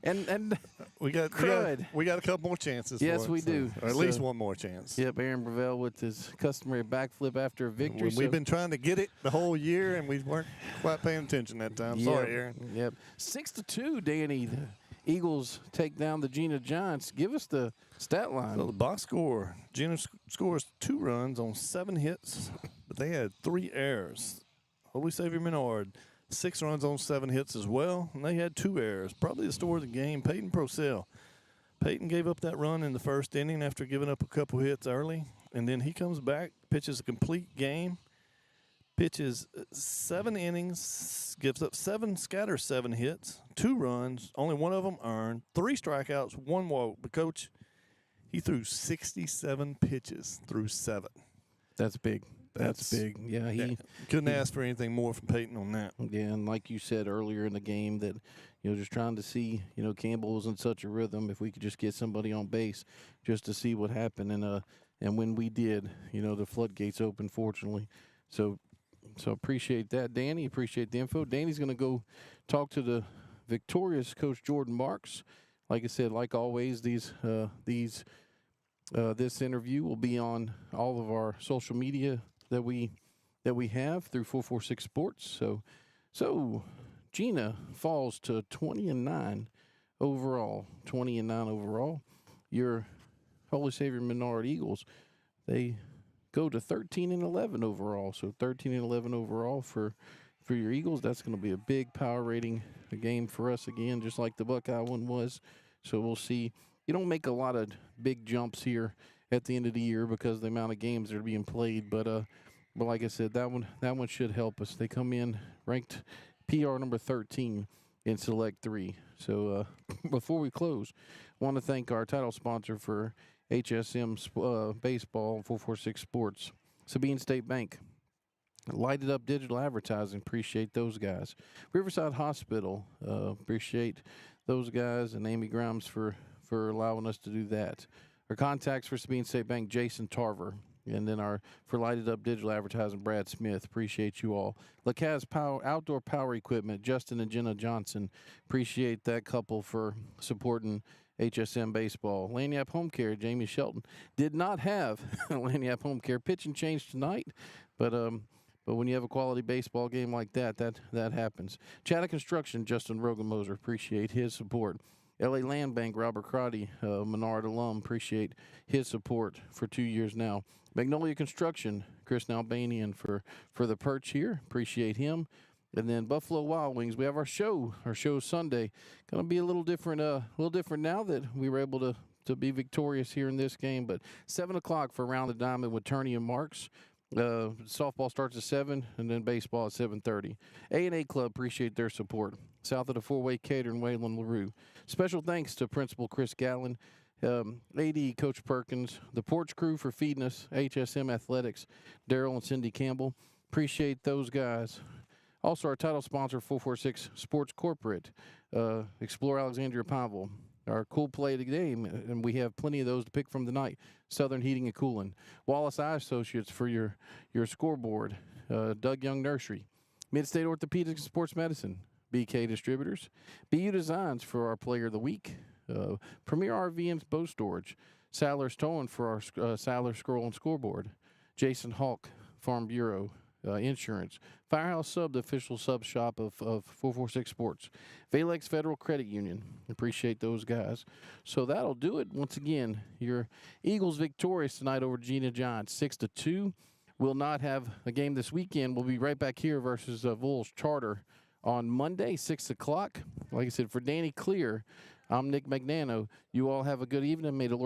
and we got a couple more chances. Yes, for we it, do. Or at least one more chance. Yep, Aaron Brevel with his customary backflip after a victory. We've been trying to get it the whole year, and we weren't quite paying attention that time. Sorry, Aaron. Yep. 6-2, Danny. The Eagles take down the Jena Giants. Give us the stat line. So the box score, Jena scores 2 runs on 7 hits, but they had 3 errors. Holy Savior Menard, 6 runs on 7 hits as well, and they had 2 errors. Probably the story of the game, Peyton Procell. Peyton gave up that run in the first inning after giving up a couple hits early, and then he comes back, pitches a complete game, pitches 7 innings, gives up 7 hits, 2 runs, only 1 of them earned, 3 strikeouts, 1 walk. But, Coach, he threw 67 pitches through 7. That's big. That's big. Yeah, he couldn't ask for anything more from Peyton on that. Yeah, and like you said earlier in the game that, just trying to see, Campbell was in such a rhythm. If we could just get somebody on base just to see what happened. And when we did, the floodgates opened, fortunately. So appreciate that, Danny. Appreciate the info. Danny's going to go talk to the victorious Coach Jordan Marks. Like I said, like always, this interview will be on all of our social media that we have through 446 Sports. So Jena falls to 20-9 overall. 20-9 overall. Your Holy Savior Menard Eagles, they go to 13-11 overall. So 13-11 overall for your Eagles. That's going to be a big power rating game for us again, just like the Buckeye one was. So we'll see. You don't make a lot of big jumps here at the end of the year because of the amount of games that are being played. But like I said, that one should help us. They come in ranked PR number 13 in Select 3. So before we close, I want to thank our title sponsor for HSM Baseball and 446 Sports, Sabine State Bank. Lighted Up Digital Advertising, appreciate those guys. Riverside Hospital, appreciate those guys, and Amy Grimes for allowing us to do that. Our contacts for Sabine State Bank, Jason Tarver. And then for Lighted Up Digital Advertising, Brad Smith. Appreciate you all. LaCaz Outdoor Power Equipment, Justin and Jenna Johnson. Appreciate that couple for supporting HSM Baseball. Lanyap Home Care, Jamie Shelton. Did not have Lanyap Home Care. Pitching change tonight, but when you have a quality baseball game like that happens. Chatta Construction, Justin Rogenmoser. Appreciate his support. LA Land Bank, Robert Crotty, Menard alum. Appreciate his support for 2 years now. Magnolia Construction, Chris Albanian for the perch here. Appreciate him. And then Buffalo Wild Wings, we have our show Sunday. Going to be a little different now that we were able to be victorious here in this game. But 7 o'clock for Round the Diamond with Turney and Marks. Softball starts at 7, and then baseball at 7:30. A&A Club, appreciate their support. South of the Four-Way Catering, Waylon LaRue. Special thanks to Principal Chris Gallen, AD Coach Perkins, the Porch Crew for feeding us, HSM Athletics, Daryl and Cindy Campbell. Appreciate those guys. Also, our title sponsor, 446 Sports Corporate, Explore Alexandria Pineville. Our cool play of the game, and we have plenty of those to pick from tonight. Southern Heating and Cooling. Wallace Eye Associates for your scoreboard. Doug Young Nursery. Mid-State Orthopedics and Sports Medicine. BK Distributors. BU Designs for our Player of the Week. Premier RV and Boat Storage. Sadler's Towing for our Sadler Scroll and Scoreboard. Jason Hawk, Farm Bureau. Insurance. Firehouse Sub, the official sub shop of 446 Sports. Valex Federal Credit Union. Appreciate those guys. So that'll do it. Once again, your Eagles victorious tonight over Jena Giants, 6-2. We'll not have a game this weekend. We'll be right back here versus Vols Charter on Monday, 6 o'clock. Like I said, for Danny Clear, I'm Nick Magnano. You all have a good evening. May the Lord